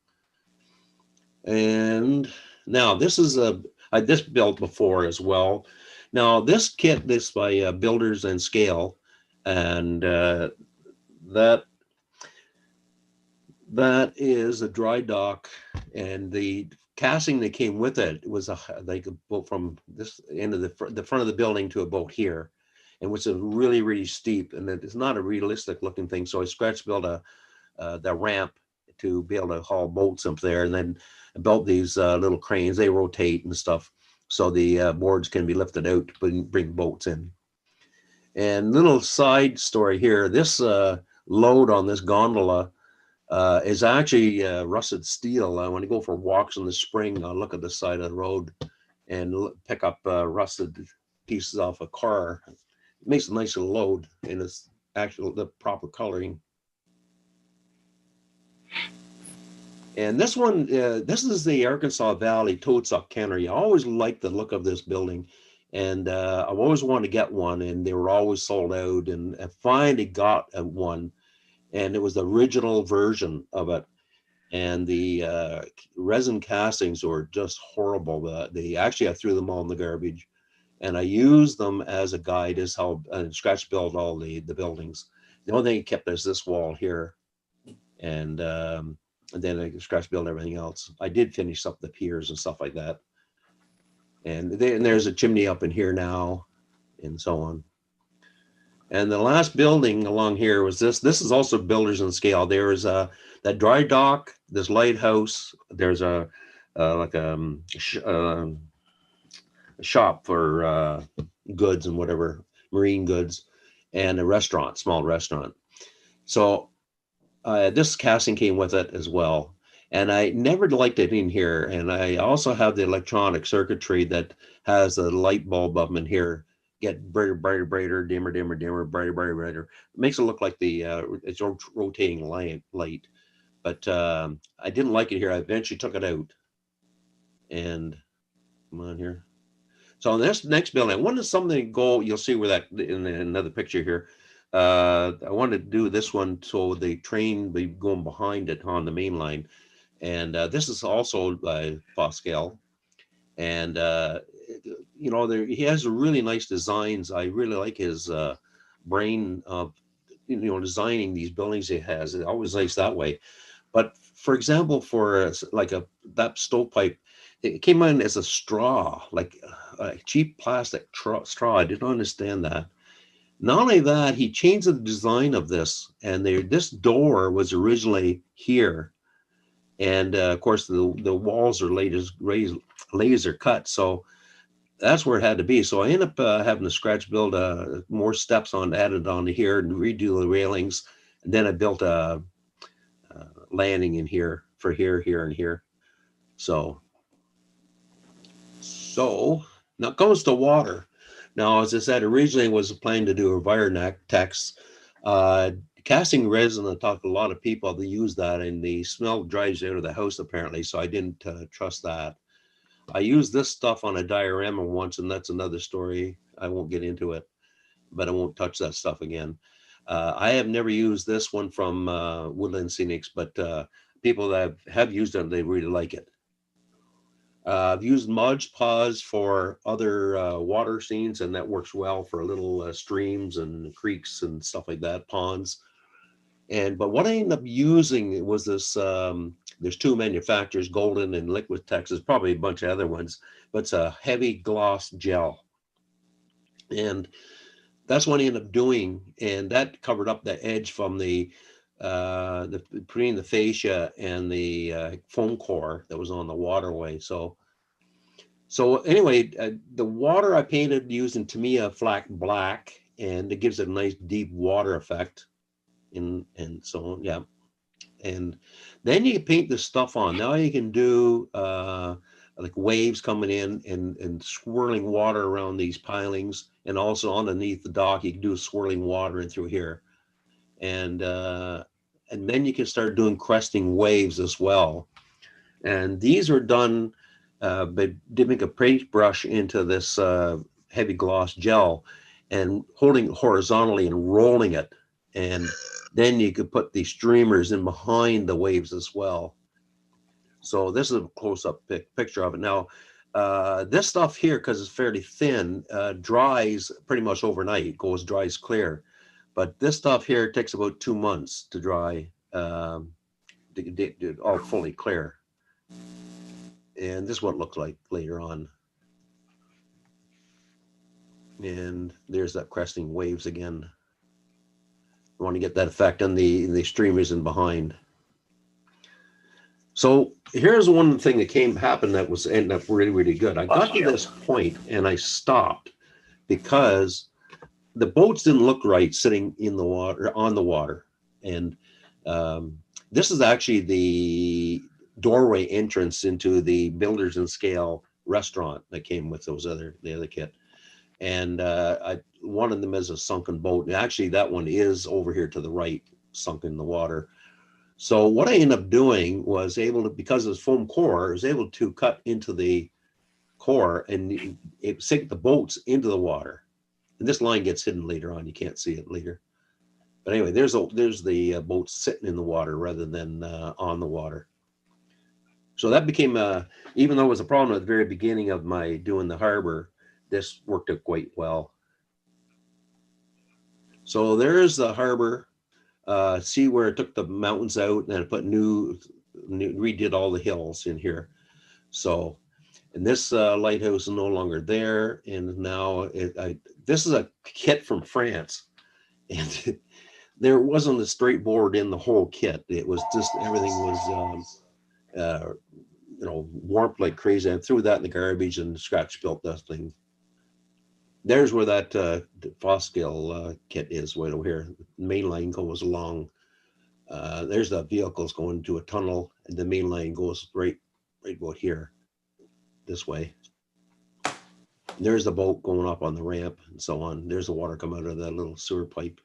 And now this is this built before as well. Now this kit, this by Builders and Scale, and that is a dry dock, and the casting that came with it was like a boat from this end of the front of the building to about here, and which is really, really steep, and it's not a realistic looking thing. So I scratch built the ramp to be able to haul boats up there, and then built these little cranes. They rotate and stuff, so the boards can be lifted out to bring boats in. And little side story here, this load on this gondola is actually rusted steel. When I go for walks in the spring, I'll look at the side of the road and pick up rusted pieces off a car. It makes a nice little load, and it's actually the proper coloring. And this one, this is the Arkansas Valley Toad Suck Cannery. I always liked the look of this building, and I've always wanted to get one, and they were always sold out. And I finally got one, and it was the original version of it. And the resin castings were just horrible. They actually, I threw them all in the garbage, and I used them as a guide as how I scratch built all the buildings. The only thing I kept is this wall here, and then I scratch build everything else. I did finish up the piers and stuff like that. And there's a chimney up in here now, and so on. And the last building along here was this. This is also Builders and Scale. There is that dry dock, this lighthouse. There's a shop for goods and whatever, marine goods, and a restaurant, small restaurant. So this casting came with it as well. And I never liked it in here. And I also have the electronic circuitry that has a light bulb up in here. Get brighter, brighter, brighter, dimmer, dimmer, dimmer, brighter, brighter, brighter. It makes it look like the it's rotating light. But I didn't like it here. I eventually took it out. And come on here. So on this next building, I wanted something to go. You'll see where that in another picture here. I wanted to do this one so the train be going behind it on the main line. And this is also by Foscale. And you know, he has really nice designs. I really like his brain of, you know, designing these buildings he has. It's always nice that way. But for example, for like that stovepipe, it came in as a straw, like a cheap plastic straw. I didn't understand that. Not only that, he changed the design of this, and this door was originally here. And of course, the walls are laser cut. So that's where it had to be. So I ended up having to scratch build more steps added onto here and redo the railings. And then I built a landing in here for here, and here. So now it comes to water. Now, as I said, originally was planning to do a Envirotex. Casting resin, I talked to a lot of people that use that, and the smell drives out of the house apparently, so I didn't trust that. I used this stuff on a diorama once, and that's another story. I won't get into it, but I won't touch that stuff again. I have never used this one from Woodland Scenics, but people that have used it, they really like it. I've used Mod Podge for other water scenes, and that works well for little streams and creeks and stuff like that, ponds. But what I ended up using was this, there's two manufacturers, Golden and Liquid Texas, probably a bunch of other ones, but it's a heavy gloss gel. And that's what I ended up doing. And that covered up the edge from between the fascia and the foam core that was on the waterway. So anyway, the water I painted using Tamiya Flat Black, and it gives it a nice deep water effect. and so on. Yeah. And then you paint this stuff on. Now you can do like waves coming in and swirling water around these pilings, and also underneath the dock you can do swirling water in through here, and then you can start doing cresting waves as well. And these are done by dipping a paintbrush into this heavy gloss gel and holding it horizontally and rolling it, and then you could put the streamers in behind the waves as well. So this is a close-up picture of it. Now, this stuff here, because it's fairly thin, dries pretty much overnight. It dries clear. But this stuff here takes about 2 months to dry, all fully clear. And this is what it looks like later on. And there's that cresting waves again. I want to get that effect on the streamers in behind. So here's one thing that happened that was ended up really, really good. I got to this point and I stopped because the boats didn't look right sitting in the water, on the water. And this is actually the doorway entrance into the Builders and Scale restaurant that came with the other kit. And one of them is a sunken boat. And actually, that one is over here to the right, sunk in the water. So what I ended up doing was able to, because of this foam core, I was able to cut into the core and sink the boats into the water. And this line gets hidden later on. You can't see it later. But anyway, there's the boats sitting in the water rather than on the water. So that became, even though it was a problem at the very beginning of my doing the harbor, this worked out quite well. So there's the harbor. See where it took the mountains out and I put redid all the hills in here. So, and this lighthouse is no longer there. And now this is a kit from France, and there wasn't a straight board in the whole kit. It was just, everything was, warped like crazy. I threw that in the garbage and scratch built that thing. There's where that Foscale kit is, right over here. The main line goes along. There's the vehicles going to a tunnel, and the main line goes right about here, this way. There's the boat going up on the ramp and so on. There's the water coming out of that little sewer pipe.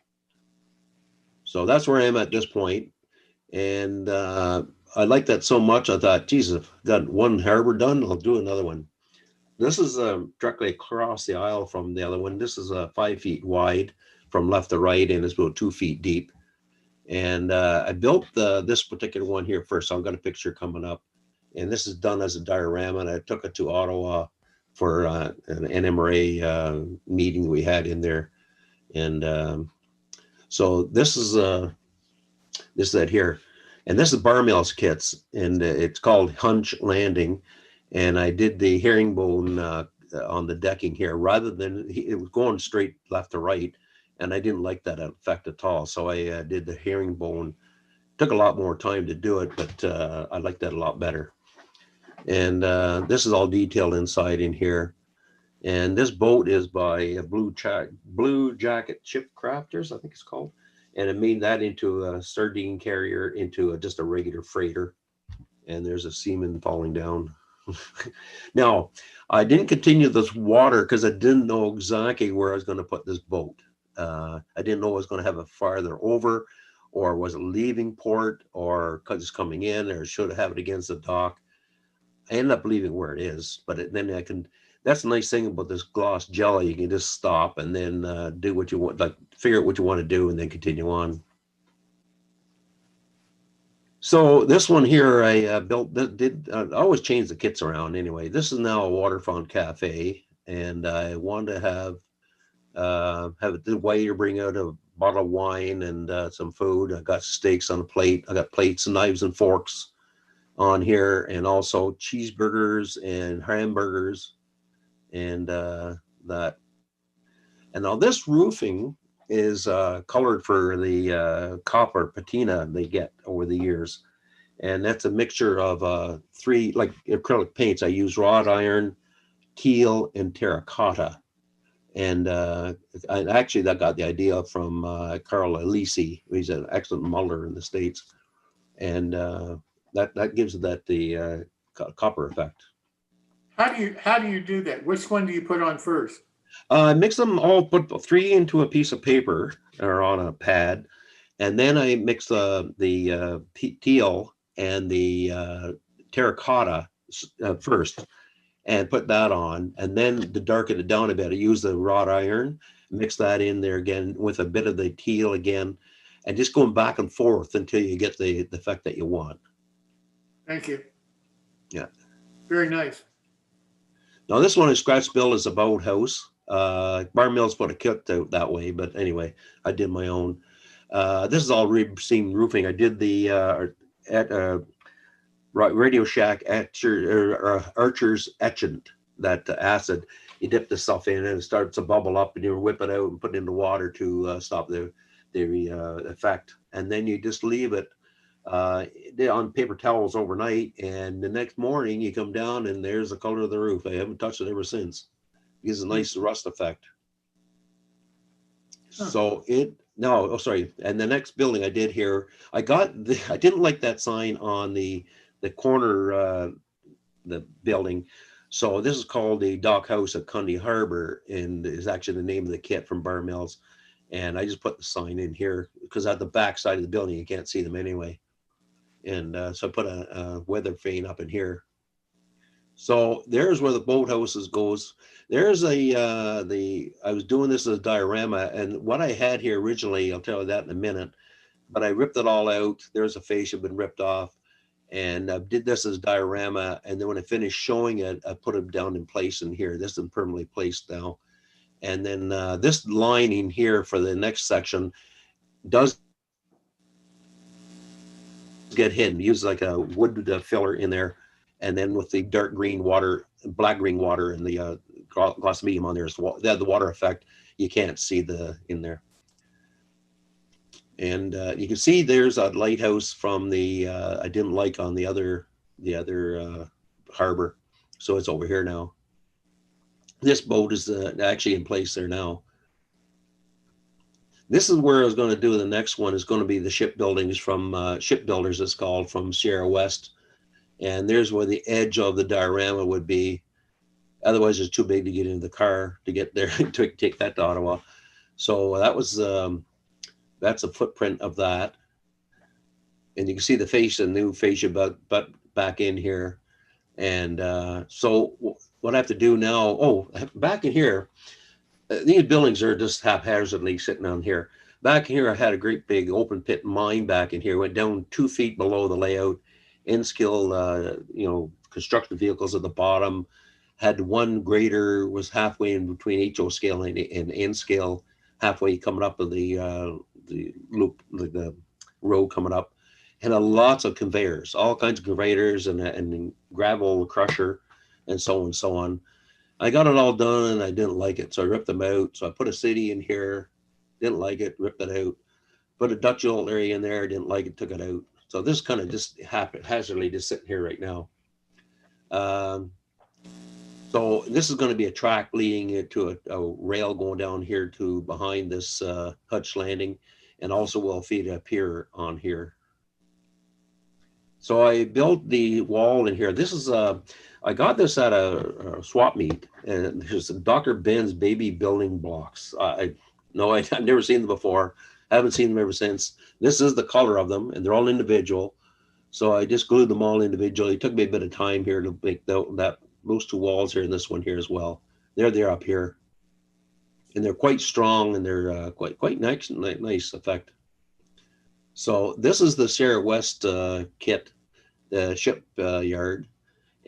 So that's where I am at this point. And I like that so much, I thought, Jesus, I've got one harbor done, I'll do another one. This is directly across the aisle from the other one. This is 5 feet wide from left to right, and it's about 2 feet deep. And I built this particular one here first. So I've got a picture coming up. And this is done as a diorama, and I took it to Ottawa for an NMRA meeting we had in there. And so this is that here. And this is Barmail's kits, and it's called Hunch Landing. And I did the herringbone on the decking here, rather than, it was going straight left to right, and I didn't like that effect at all. So I did the herringbone. Took a lot more time to do it, but I like that a lot better. And this is all detailed inside in here. And this boat is by Blue Jacket Ship Crafters, I think it's called. And it made that into a sardine carrier, into just a regular freighter. And there's a seaman falling down. Now, I didn't continue this water because I didn't know exactly where I was going to put this boat. I didn't know I was going to have it farther over, or was it leaving port, or just coming in, or should I have it against the dock. I ended up leaving where it is, but then I can, that's the nice thing about this gloss jelly. You can just stop and then do what you want, like figure out what you want to do and then continue on. So this one here, I built, I always change the kits around anyway. This is now a waterfront cafe, and I wanted to have the waiter bring out a bottle of wine and some food. I got steaks on a plate. I got plates and knives and forks on here, and also cheeseburgers and hamburgers and that. And now this roofing is colored for the copper patina they get over the years. And that's a mixture of 3 like acrylic paints. I use wrought iron, teal, and terracotta. And I actually that got the idea from Carl Alisi. He's an excellent modeler in the States, and that gives that the copper effect. How do you do that? Which one do you put on first? Mix them all, put 3 into a piece of paper or on a pad, and then I mix the teal and the terracotta first, and put that on, and then to darken it down a bit, I use the wrought iron, mix that in there again with a bit of the teal again, and just going back and forth until you get the effect that you want. Thank you. Yeah. Very nice. Now this one is scratch built as a boathouse. Bar Mills put a kit out that way, but anyway, I did my own. This is all seam roofing. I did the at Radio Shack Archer's etchant, that acid. You dip the stuff in and it starts to bubble up, and you whip it out and put it in the water to stop the effect. And then you just leave it on paper towels overnight, and the next morning you come down and there's the color of the roof. I haven't touched it ever since. It gives a nice rust effect. So sorry. And the next building I did here, I didn't like that sign on the corner, the building. So this is called the Dock House at Cundy Harbor, and is actually the name of the kit from Bar Mills. And I just put the sign in here because at the back side of the building, you can't see them anyway. And so I put a weather vane up in here. So there's where the boathouses goes. There's I was doing this as a diorama, and what I had here originally, I'll tell you that in a minute, but I ripped it all out. There's a fascia been ripped off, and I did this as a diorama. And then when I finished showing it, I put it down in place in here. This is permanently placed now. And then this lining here for the next section does get hidden. Use like a wood filler in there, and then with the dark green water, black green water, and the gloss medium on there, the water effect, you can't see in there. And you can see there's a lighthouse from the I didn't like on the other harbor, so it's over here now. This boat is actually in place there now. This is where I was going to do the next one. Is going to be the shipbuildings from Shipbuilders, it's called, from Sierra West. And there's where the edge of the diorama would be. Otherwise, it's too big to get into the car to get there to take that to Ottawa. So that was that's a footprint of that. And you can see the fascia, new fascia, but back in here. And so what I have to do now, back in here, these buildings are just haphazardly sitting on here. Back here, I had a great big open pit mine back in here, went down 2 feet below the layout, in-skill, construction vehicles at the bottom, had one grader, was halfway in between HO scale and N scale, halfway coming up of the loop, the road coming up, and lots of conveyors, all kinds of conveyors, and gravel crusher, and so on and so on. I got it all done and I didn't like it, so I ripped them out. So I put a city in here, didn't like it, ripped it out. Put a Dutch oil area in there, didn't like it, took it out. So this kind of just haphazardly just sitting here right now. So this is going to be a track leading into a rail going down here to behind this Hutch landing, and also will feed a pier on here. So I built the wall in here. This is I got this at a swap meet, and there's Dr. Ben's baby building blocks. I've never seen them before. I haven't seen them ever since. This is the color of them, and they're all individual. So I just glued them all individually. It took me a bit of time here to make those 2 walls here and this one here as well. They're up here, and they're quite strong, and they're quite nice effect. So this is the Sierra West kit, the ship yard,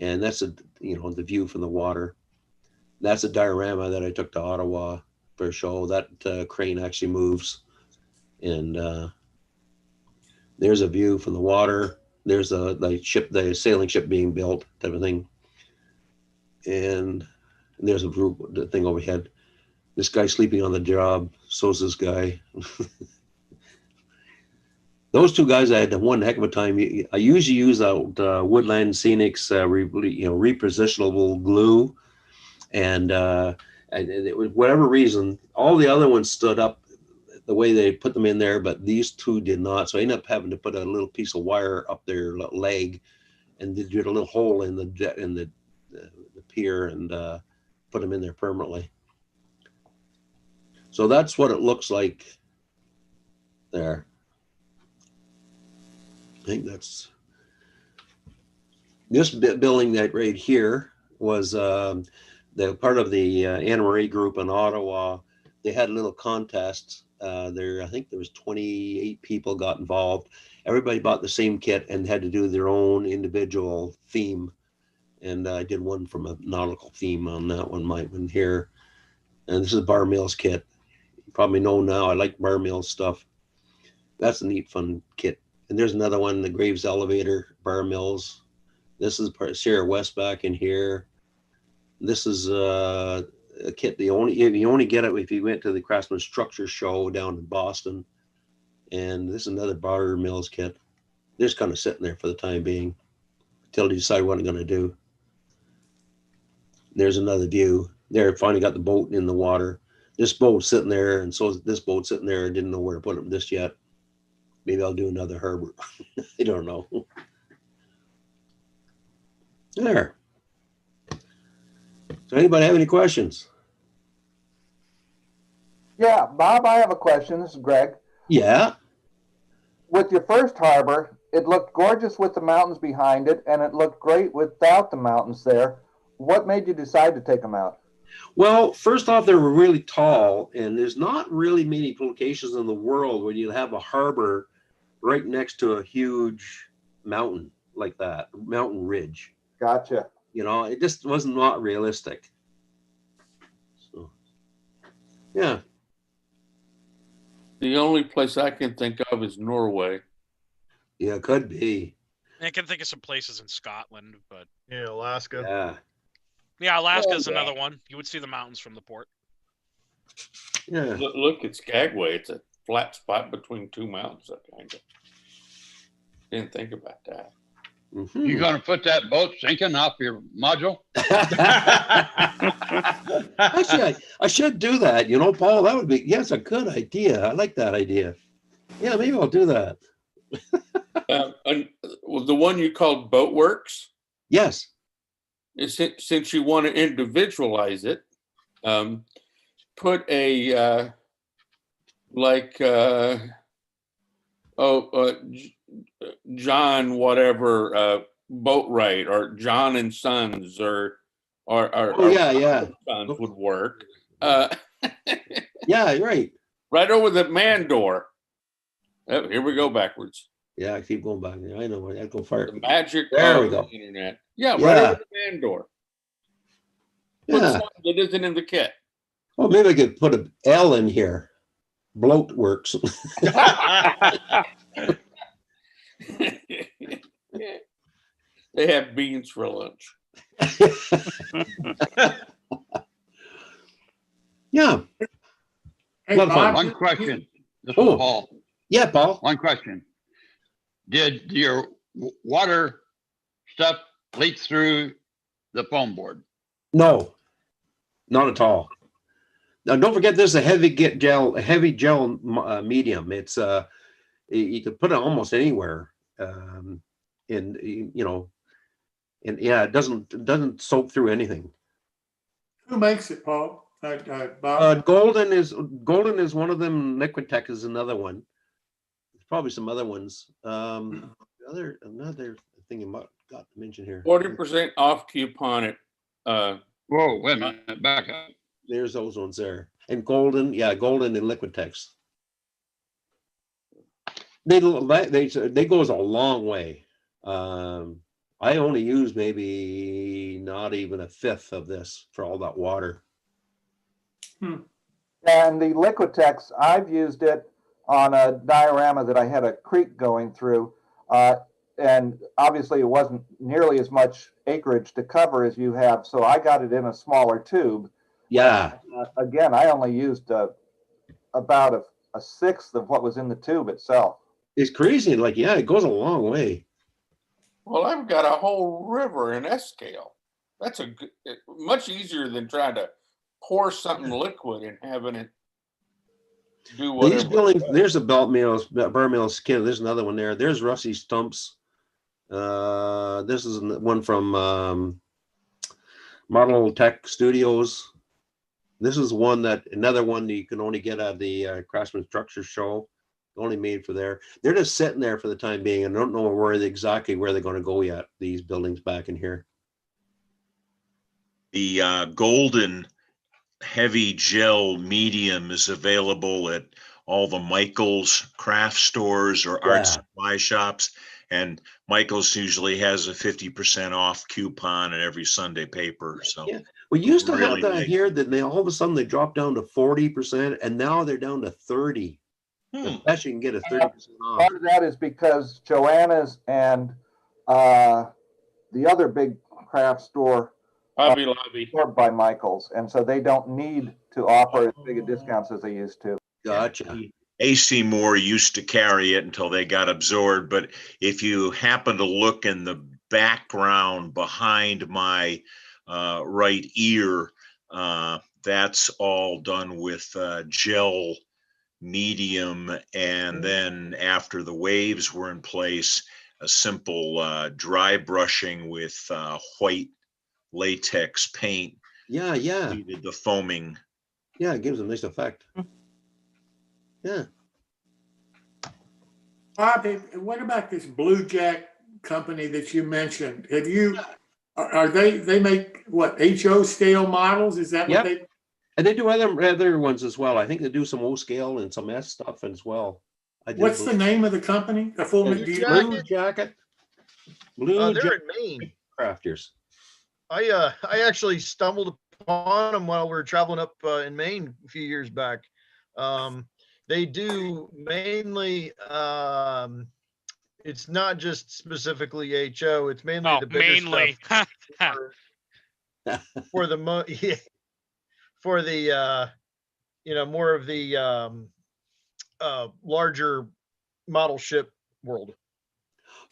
and that's the view from the water. That's a diorama that I took to Ottawa for a show. That crane actually moves, and there's a view from the water. There's the sailing ship being built, type of thing, and there's the thing overhead. This guy sleeping on the job. So's this guy. Those 2 guys, I had one heck of a time. I usually use Woodland Scenics repositionable glue, and And it was whatever reason, all the other ones stood up the way they put them in there, but these two did not. So I ended up having to put a little piece of wire up their leg, and did a little hole in the pier, and put them in there permanently. So that's what it looks like there. I think that's this building that right here was the part of the Anna Marie group in Ottawa. They had a little contest there. I think there was 28 people got involved. Everybody bought the same kit and had to do their own individual theme. And I did one from a nautical theme on that one, my one here. And this is a Bar Mills kit. You probably know now I like Bar Mills stuff. That's a neat, fun kit. And there's another one, the Graves Elevator, Bar Mills. This is part of Sierra West back in here. This is a kit you only get it if you went to the Craftsman Structure Show down in Boston. And this is another Bar Mills kit. They're just kind of sitting there for the time being until they decide what I'm going to do. There's another view. There, finally got the boat in the water. This boat's sitting there, and so this boat's sitting there. I didn't know where to put them just yet. Maybe I'll do another harbor. I don't know. There. So anybody have any questions? Yeah, Bob, I have a question. This is Greg. Yeah. With your first harbor, it looked gorgeous with the mountains behind it, and it looked great without the mountains there. What made you decide to take them out? Well, first off, they were really tall, and there's not really many locations in the world where you have a harbor right next to a huge mountain like that, mountain ridge. Gotcha. You know, it just wasn't not realistic. So, yeah. The only place I can think of is Norway. Yeah, it could be. I can think of some places in Scotland, but Yeah, Alaska. Yeah. yeah, Alaska's Oh, yeah. another one. You would see the mountains from the port. Yeah. Look at Skagway. It's a flat spot between two mountains. I kind of didn't think about that. Mhm. You gonna put that boat sinking off your module? Actually, I should do that. You know, Paul, that would be, yes, a good idea. I like that idea. Yeah, maybe I'll do that. And the one you called Boatworks, Yes. since you want to individualize it, put a John whatever Boatwright or John and Sons or Oh, yeah. Sons would work. Yeah, you're right. Right over the man door. Oh, here we go backwards. Yeah, I keep going back there. I know. I go far. The magic There of we go. the internet. Yeah, right Yeah. over the man door. Put Yeah. something that isn't in the kit. Well, maybe I could put an L in here. Bloat works. They have beans for lunch. Yeah. Hey, Lot of fun. Bob, One question. This Oh. is Paul. Yeah, Paul. One question. Did your water stuff leak through the foam board? No, not at all. Now, don't forget this is a heavy gel medium. It's you can put it almost anywhere, and you know, and yeah, it doesn't soak through anything. who makes it, Paul? Bob? Golden is one of them. Liquitech is another one. There's probably some other ones. Another thing you got to mention here. 40% off coupon at Whoa, wait a minute, back up. There's those ones there. And Golden, yeah, Golden and Liquitex. They goes a long way. I only use maybe not even a fifth of this for all that water. And the Liquitex, I've used it on a diorama that I had a creek going through. And obviously it wasn't nearly as much acreage to cover as you have. So I got it in a smaller tube. Yeah. Again, I only used about a sixth of what was in the tube itself. It's crazy. Like, yeah, it goes a long way. Well, I've got a whole river in S scale. That's much easier than trying to pour something liquid and having it do Well, these whatever. buildings, there's a belt mills, burr mill skin. There's another one there. There's Rusty Stumps. This is one from Model Tech Studios. This is another one that you can only get at the Craftsman Structure Show. Only made for there. They're just sitting there for the time being, and don't know exactly where they're going to go yet. These buildings back in here. The golden heavy gel medium is available at all the Michaels craft stores or art supply shops. And Michaels usually has a 50% off coupon in every Sunday paper. So yeah, we used to really have that here. That all of a sudden they dropped down to 40%, and now they're down to 30%. The best you can get a 30% off. Part of that is because Joanna's and the other big craft store Hobby Lobby stored by Michaels, and so they don't need to offer as big a discounts as they used to. Gotcha. AC Moore used to carry it until they got absorbed. But if you happen to look in the background behind my right ear, that's all done with gel medium. And then after the waves were in place, a simple dry brushing with white latex paint. Yeah. Did the foaming. Yeah, it gives a nice effect. Yeah. Bob, what about this Blue Jack company that you mentioned? Have you? Are they make what, HO scale models? Is that what they? And they do other ones as well. I think they do some O scale and some S stuff as well. What's the name of the company? The full Blue Jacket. They're in Maine. Crafters. I actually stumbled upon them while we were traveling up in Maine a few years back. They do mainly, it's not just specifically HO, it's mainly the bigger stuff for the more of the larger model ship world.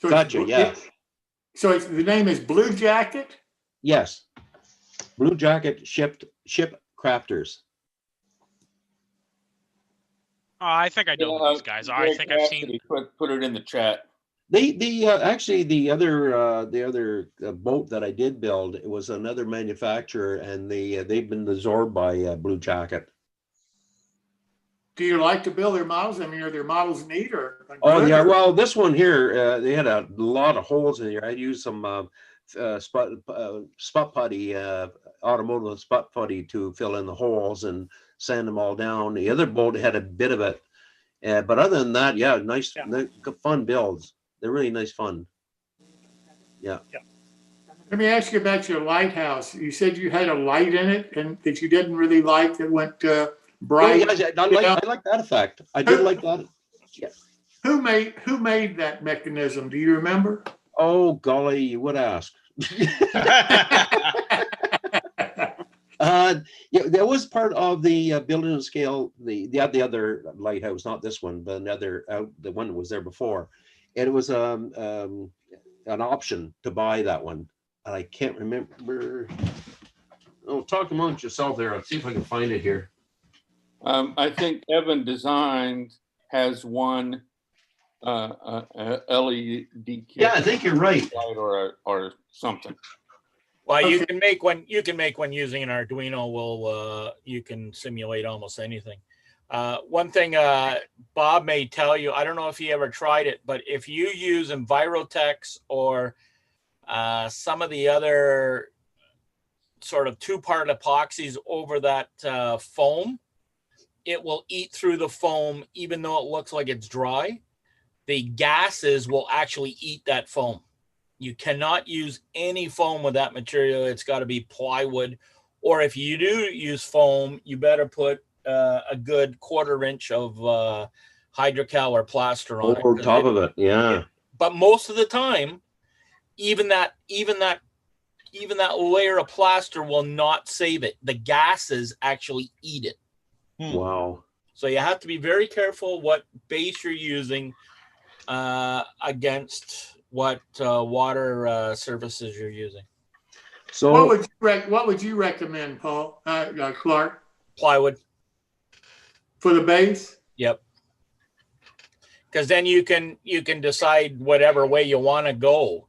So gotcha. Yeah. So the name is Blue Jacket. Yes. Blue Jacket ship crafters. I think I know who these guys are. I think I've seen. Put it in the chat. They actually the other boat that I did build, it was another manufacturer, and they've been absorbed by Blue Jacket. Do you like to build their models? I mean, are their models neat or? Oh yeah, well this one here, they had a lot of holes in here. I used some spot putty, automotive spot putty to fill in the holes and sand them all down. The other boat had a bit of it, but other than that, yeah, nice, fun builds. They're really nice fun. Yeah. Let me ask you about your lighthouse. You said you had a light in it and that you didn't really like that went bright. Yeah, I like that effect. I did like that. Yeah. Who made that mechanism? Do you remember? Oh golly, you would ask. Yeah, that was part of the building and scale. The other lighthouse, not this one, but another the one that was there before. And it was an option to buy that one, and I can't remember. Oh, talk amongst yourself there. I'll see if I can find it here. I think Evan Designed has one LED kit. Yeah, I think you're right. Or something. Well, you can make one. You can make one using an Arduino. You can simulate almost anything. One thing Bob may tell you, I don't know if he ever tried it, but if you use Envirotex or some of the other sort of two-part epoxies over that foam, it will eat through the foam even though it looks like it's dry. The gases will actually eat that foam. You cannot use any foam with that material. It's got to be plywood, or if you do use foam, you better put a good 1/4 inch of hydrocal or plaster on over top of it. Yeah. But most of the time, even that layer of plaster will not save it. The gases actually eat it. Wow. So you have to be very careful what base you're using against what water surfaces you're using. So what would you recommend, Paul, Clark, Plywood. for the base? Yep. Because then you can decide whatever way you want to go.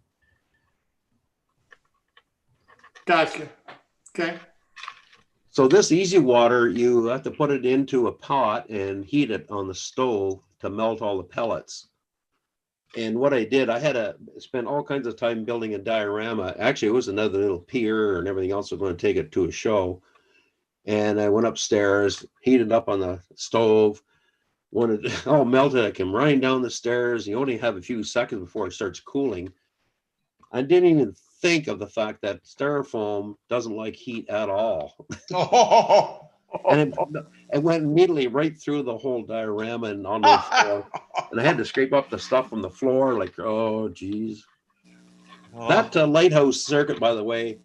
Gotcha. Okay. So this easy water, you have to put it into a pot and heat it on the stove to melt all the pellets. And what I did, I had to spend all kinds of time building a diorama. Actually, it was another little pier and everything else. I was going to take it to a show. And I went upstairs, heated up on the stove. When it all melted, I came running down the stairs. You only have a few seconds before it starts cooling. I didn't even think of the fact that styrofoam doesn't like heat at all. And it went immediately right through the whole diorama and on the floor. And I had to scrape up the stuff from the floor, like, oh, geez. Oh. That lighthouse circuit, by the way,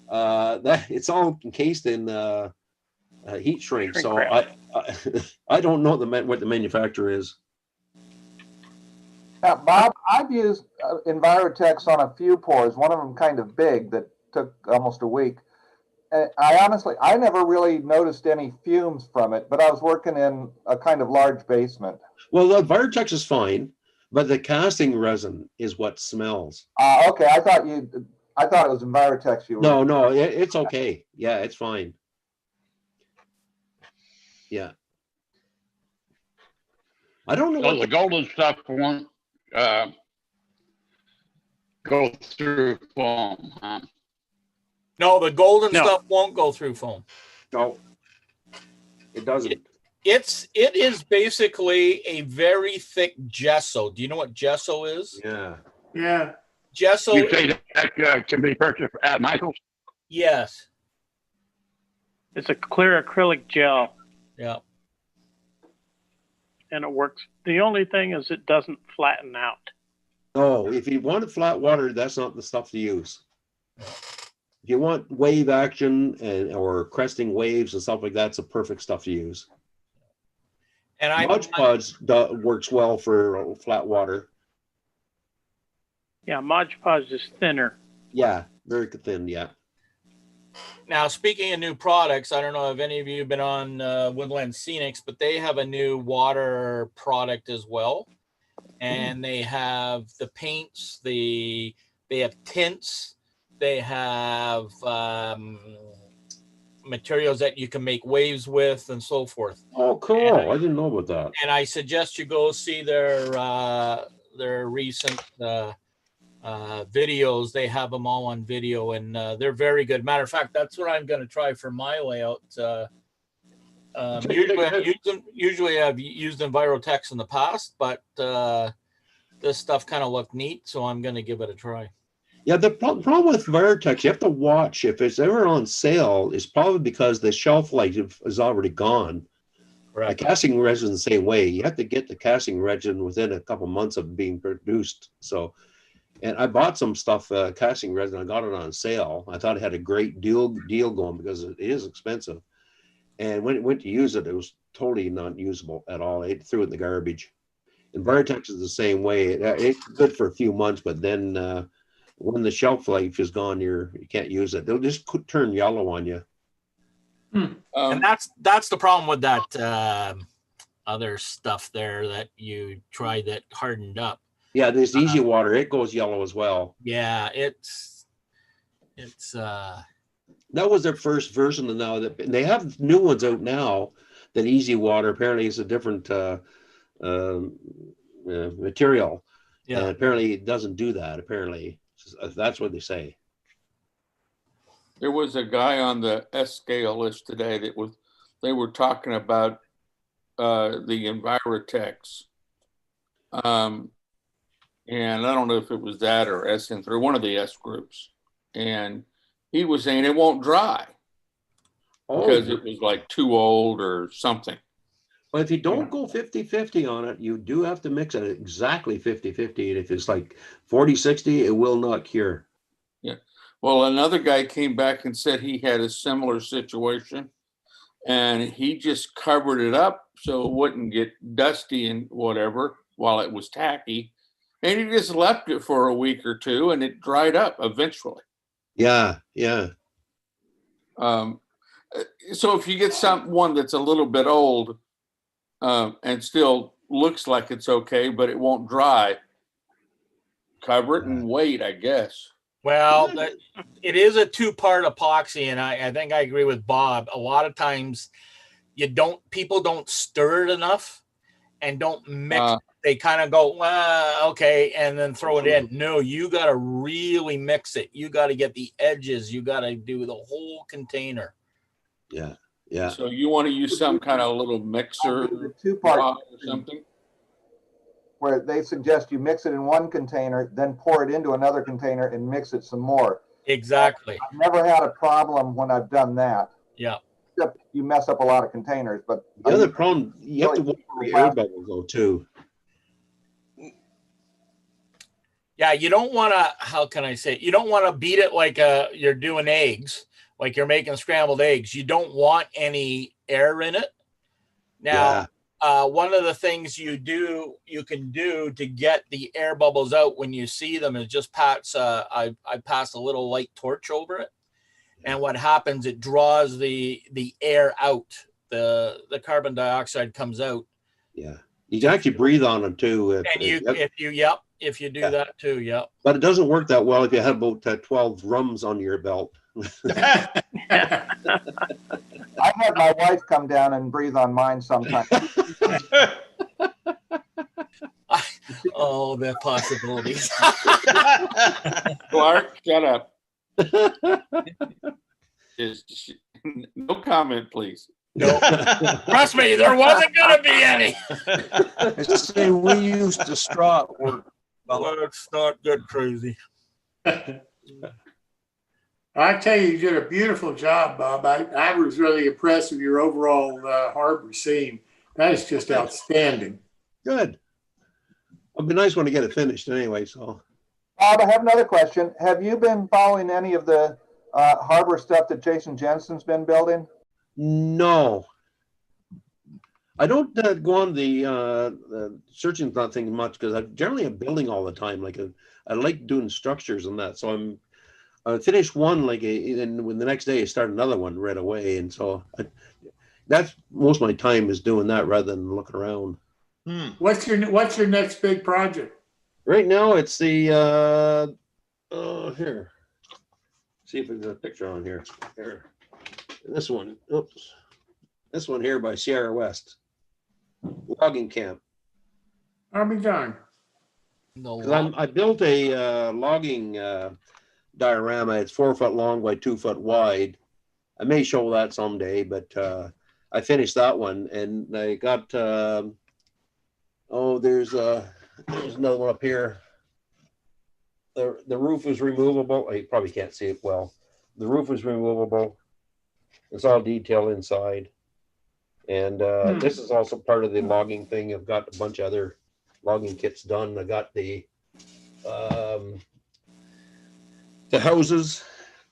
that it's all encased in heat shrink. So I don't know what the manufacturer is. Now, Bob, I've used Envirotex on a few pours, one of them kind of big that took almost a week. I never really noticed any fumes from it, but I was working in a kind of large basement. Well, the Envirotex is fine, but the casting resin is what smells. Okay, I thought it was Envirotex you were. No, it's okay. Yeah, it's fine. Yeah. I don't know. So the golden stuff won't go through foam, huh? No, the golden stuff won't go through foam. No, it doesn't. It is basically a very thick gesso. Do you know what gesso is? Yeah. Yeah. Gesso. You say that can be purchased at Michael's? Yes. It's a clear acrylic gel. Yeah. And it works. The only thing is it doesn't flatten out. No, if you want flat water, that's not the stuff to use. If you want wave action or cresting waves and stuff like that, it's a perfect stuff to use. And Mod Podge works well for flat water. Yeah, Mod Podge is thinner. Yeah, very thin. Yeah. Now, speaking of new products, I don't know if any of you have been on Woodland Scenics, but they have a new water product as well. And they have the paints, they have tints, they have materials that you can make waves with and so forth. Oh, cool. I didn't know about that. And I suggest you go see their recent videos. They have them all on video, and they're very good. Matter of fact, that's what I'm going to try for my layout. Usually I've used Envirotex in the past, but this stuff kind of looked neat, so I'm going to give it a try. Yeah, the problem with Envirotex, you have to watch if it's ever on sale. It's probably because the shelf life is already gone. Right. Casting resin the same way. You have to get the casting resin within a couple months of being produced. So, and I bought some stuff, casting resin. I got it on sale. I thought it had a great deal going because it is expensive. And when it went to use it, it was totally not usable at all. I threw it in the garbage. And Envirotex is the same way. It's good for a few months, but then when the shelf life is gone, you can't use it. They'll just turn yellow on you. And that's the problem with that other stuff there that you tried that hardened up. Yeah, there's easy water. It goes yellow as well. Yeah, it's that was their first version of now. That they have new ones out now. That easy water apparently is a different material. Yeah, and apparently it doesn't do that. Apparently, that's what they say. There was a guy on the S scale list today they were talking about the Envirotex. And I don't know if it was that or SN3, one of the S groups. And he was saying it won't dry because it was like too old or something. Well, if you don't go 50-50 on it, you do have to mix it exactly 50-50. And if it's like 40-60, it will not cure. Yeah. Well, another guy came back and said he had a similar situation and he just covered it up so it wouldn't get dusty and whatever while it was tacky. And he just left it for a week or two and it dried up eventually. Yeah, yeah. So if you get one that's a little bit old and still looks like it's okay, but it won't dry, cover it and wait, I guess. Well, it is a two-part epoxy, and I think I agree with Bob. A lot of times people don't stir it enough and don't mix. They kind of go, well, okay, and then throw it in. No, you got to really mix it. You got to get the edges. You got to do the whole container. Yeah, yeah. So you want to use some kind of little mixer two-part or something? Where they suggest you mix it in one container, then pour it into another container and mix it some more. Exactly. I've never had a problem when I've done that. Yeah. Except you mess up a lot of containers, but the other problem, you have to watch the air bubbles though too. Yeah, you don't want to, how can I say it? You don't want to beat it like you're doing eggs, like you're making scrambled eggs. You don't want any air in it. Now, one of the things you can do to get the air bubbles out when you see them is just pass, I pass a little light torch over it. And what happens, it draws the air out. The carbon dioxide comes out. Yeah. You can actually breathe on them too. If you do that too, yep. But it doesn't work that well if you have about 12 rums on your belt. I've had my wife come down and breathe on mine sometimes. Oh, the possibilities. Clark, shut up. Just, no comment, please. No, trust me, there wasn't going to be any. Just say we used to straw at work. Let's not get crazy. I tell you did a beautiful job, Bob. I was really impressed with your overall harbor scene. That is just outstanding. Good. It'd be nice when to get it finished anyway. So, Bob, I have another question. Have you been following any of the harbor stuff that Jason Jensen's been building? No. I don't go on the searching thing much because I generally am building all the time. Like I like doing structures and that. So I finish one and when the next day I start another one right away. And so that's most of my time is doing that rather than looking around. What's your next big project? Right now it's the here. See if there's a picture on here. Here. This one. Oops. This one here by Sierra West. Logging camp. I'll be darned. No, I built a logging diorama. It's 4 foot long by 2 foot wide. I may show that someday, but I finished that one, and I got there's another one up here. The roof is removable. You probably can't see it well. The roof is removable. It's all detailed inside. And this is also part of the logging thing. I've got a bunch of other logging kits done. I got the houses,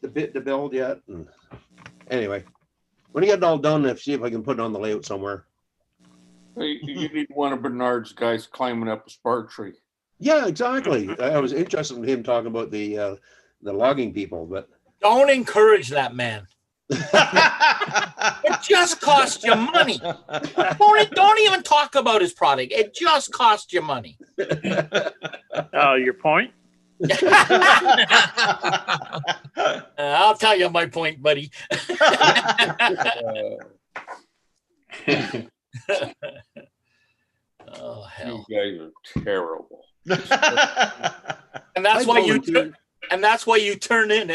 the bit to build yet. And anyway, when I get it all done, I'll see if I can put it on the layout somewhere. You need one of Bernard's guys climbing up a spark tree. Yeah, exactly. I was interested in him talking about the logging people, but don't encourage that man. It just costs you money. Don't even talk about his product. It just costs you money. Oh, your point? I'll tell you my point, buddy. Oh hell! You guys are terrible. And that's why you. And that's why you tune in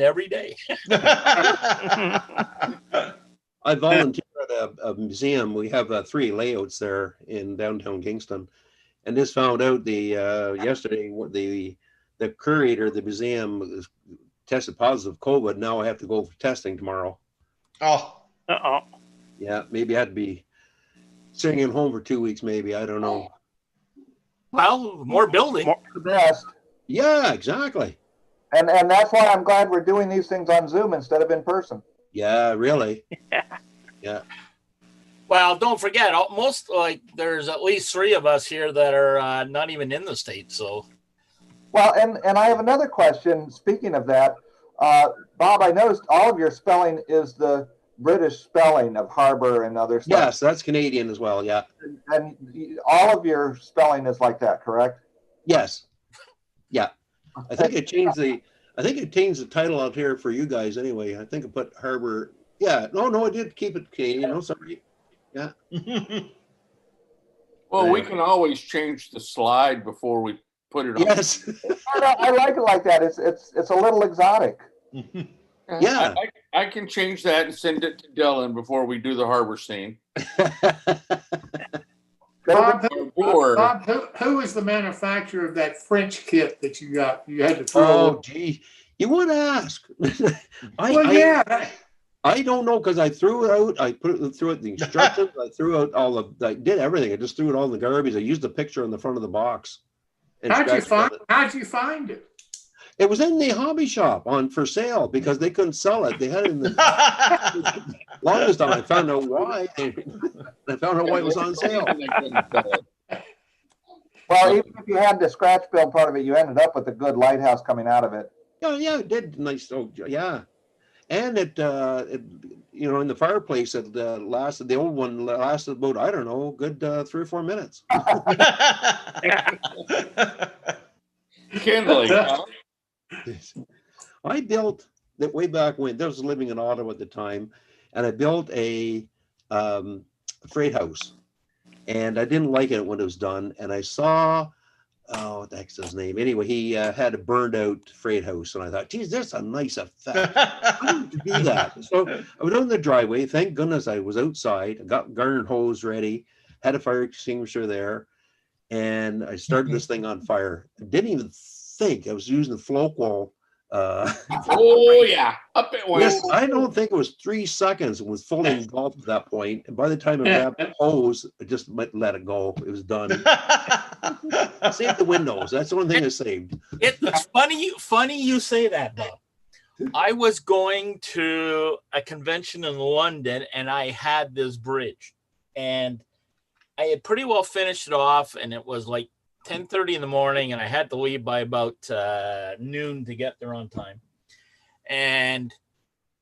every day. I volunteer at a museum. We have 3 layouts there in downtown Kingston, and just found out yesterday the curator of the museum tested positive COVID. Now I have to go for testing tomorrow. Oh, yeah, maybe I'd be staying home for 2 weeks. Maybe I don't know. Well, more building. The best. Yeah, exactly. And that's why I'm glad we're doing these things on Zoom instead of in person. Yeah, really. Yeah. Well, don't forget, there's at least 3 of us here that are not even in the States. So. Well, and I have another question. Speaking of that, Bob, I noticed all of your spelling is the British spelling of harbor and other stuff. Yes, that's Canadian as well. Yeah. And all of your spelling is like that, correct? Yes. Yeah. I think I changed the title out here for you guys anyway. I think I put harbor. Yeah. No, I did keep it Canadian. No, sorry. Yeah. Well, we can always change the slide before we put it on. Yes. I like it like that. It's a little exotic. Yeah. I can change that and send it to Dylan before we do the harbor scene. Bob, who is the manufacturer of that French kit that you got? You had to throw. Oh, gee, you would ask. I don't know, because I threw it out. I threw it the instructions. I threw out I did everything. I just threw it all in the garbage. I used the picture on the front of the box. How'd you find it? It was in the hobby shop for sale because they couldn't sell it. They had it in the longest time. I found out why. I found out why it was on sale. Well, even if you had the scratch build part of it, you ended up with a good lighthouse coming out of it. Yeah, it did. Nice. Oh, yeah. And it in the fireplace, it lasted. The old one lasted about, I don't know, good 3 or 4 minutes. Kindling. I built that way back when I was living in Ottawa at the time, and I built a freight house, and I didn't like it when it was done. And I saw, what the heck's his name? Anyway, he had a burned out freight house, and I thought, geez, that's a nice effect. I need to do that. So I went on the driveway. Thank goodness I was outside. I got garden hose ready, had a fire extinguisher there, and I started this thing on fire. I didn't even think I was using the float wall. Oh yeah, up it went. Yes, I don't think it was 3 seconds. It was fully engulfed at that point. And by the time I grabbed the hose, I just let it go. It was done. Saved the windows. That's the one thing I saved. It's funny you say that, Bob. I was going to a convention in London, and I had this bridge, and I had pretty well finished it off, and it was like 10:30 in the morning, and I had to leave by about noon to get there on time. And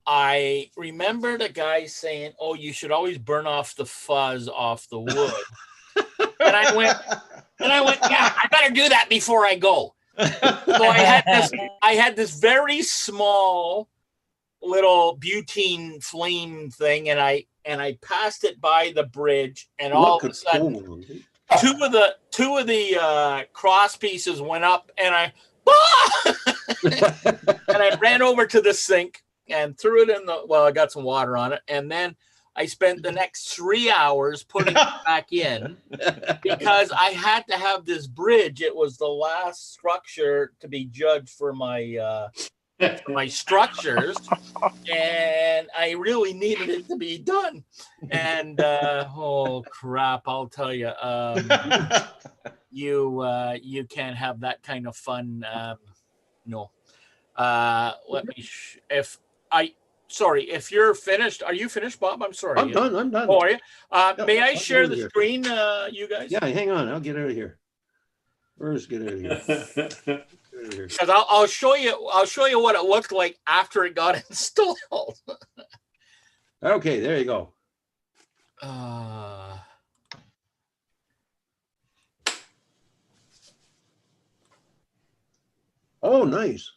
I remembered a guy saying, "Oh, you should always burn off the fuzz off the wood." and I went, "Yeah, I better do that before I go." So I had this very small little butane flame thing, and I passed it by the bridge, and all of a sudden, two of the cross pieces went up, and I ran over to the sink and threw it in I got some water on it, and then I spent the next 3 hours putting it back in because I had to have this bridge. It was the last structure to be judged for my structures, and I really needed it to be done. And oh crap, I'll tell you, you can't have that kind of fun. No. If you're finished, are you finished, Bob? I'm sorry. I'm done. Oh, are you? May I share the screen, you guys? Yeah, hang on. I'll get out of here. First, get out of here. Because I'll show you what it looked like after it got installed. Okay, there you go. Oh, nice.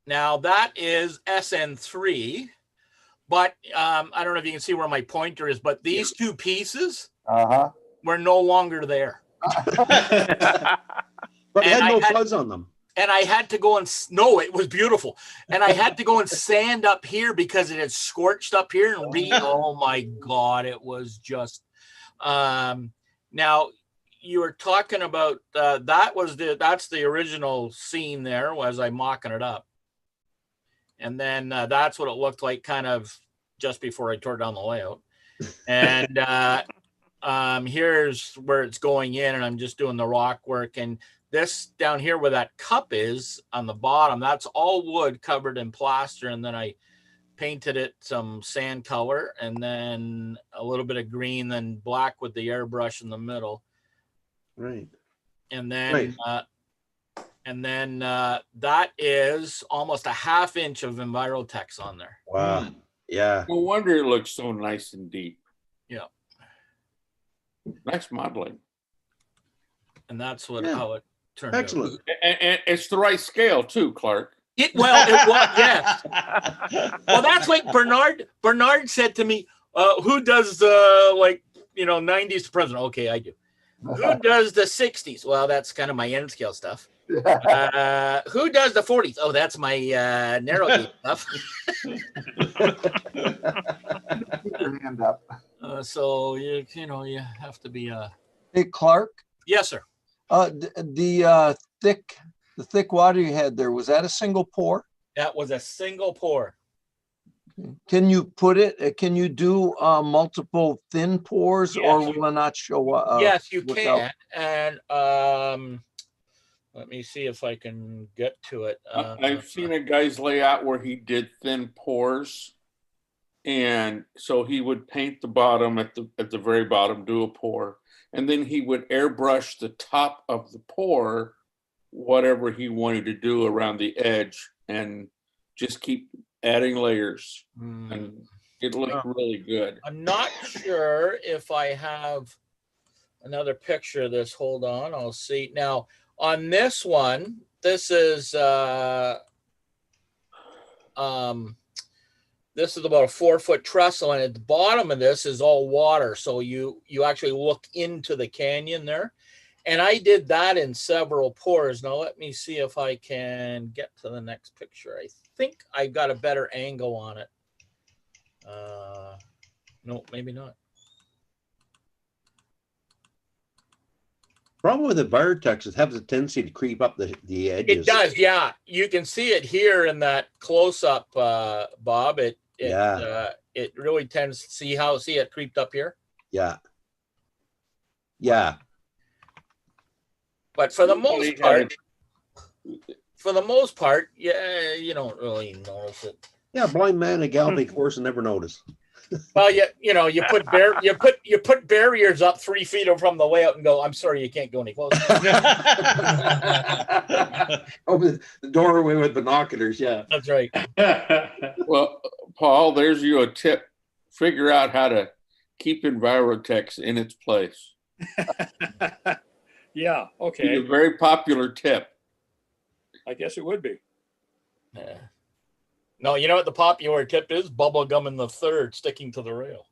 Now that is SN3, but I don't know if you can see where my pointer is, but these two pieces were no longer there. But it had no fuzz on them. And I had to go and it was beautiful. And I had to go and sand up here because it had scorched up here and oh my God, it was just now you were talking about that's the original scene there as I'm mocking it up. And then that's what it looked like kind of just before I tore down the layout. And here's where it's going in, and I'm just doing the rock work. And this down here where that cup is on the bottom, that's all wood covered in plaster. And then I painted it some sand color and then a little bit of green, then black with the airbrush in the middle. Right. And then And then that is almost a 1/2 inch of EnviroTex on there. Wow. Yeah. No wonder it looks so nice and deep. Yeah. Nice modeling. And that's what Yeah. how it turned Excellent. out. And it's the right scale too, Clark. It was, yes. Well, that's like Bernard said to me, who does like, 90s to present? Okay, I do. Who does the 60s? Well, that's kind of my end scale stuff. Who does the 40s? Oh, that's my narrow gauge stuff. Hand up. So you have to be Hey, Clark, yes, sir. the thick water you had there, was that a single pour? That was a single pour. Can you put it, can you do multiple thin pours, or will it not show up? Yes, you without- can. And let me see if I can get to it. I've seen a guy's layout where he did thin pours. And so he would paint the bottom at the very bottom, do a pour, and then he would airbrush the top of the pour, whatever he wanted to do around the edge, and just keep adding layers. And it looked really good. I'm not sure if I have another picture of this. Hold on, I'll see. Now, on this one, this is this is about a 4-foot trestle, and at the bottom of this is all water. So you actually look into the canyon there. And I did that in several pours. Now let me see if I can get to the next picture. I think I've got a better angle on it. No, maybe not. Problem with the EnviroTex is it has a tendency to creep up the edges. It does, yeah. You can see it here in that close-up, Bob. It really tends to see it creeped up here. Yeah. Yeah. But for the most part, yeah, you don't really notice it. Yeah, blind man and galloping horse and never notice. Well, you put barriers up 3 feet from the layout and go, I'm sorry, you can't go any closer. Open the doorway with binoculars. Yeah, that's right. Well, Paul, there's you a tip. Figure out how to keep EnviroTex in its place. Yeah, okay. It's a very popular tip. I guess it would be. Yeah. No, you know what the popular tip is? Bubble gum in the third sticking to the rail.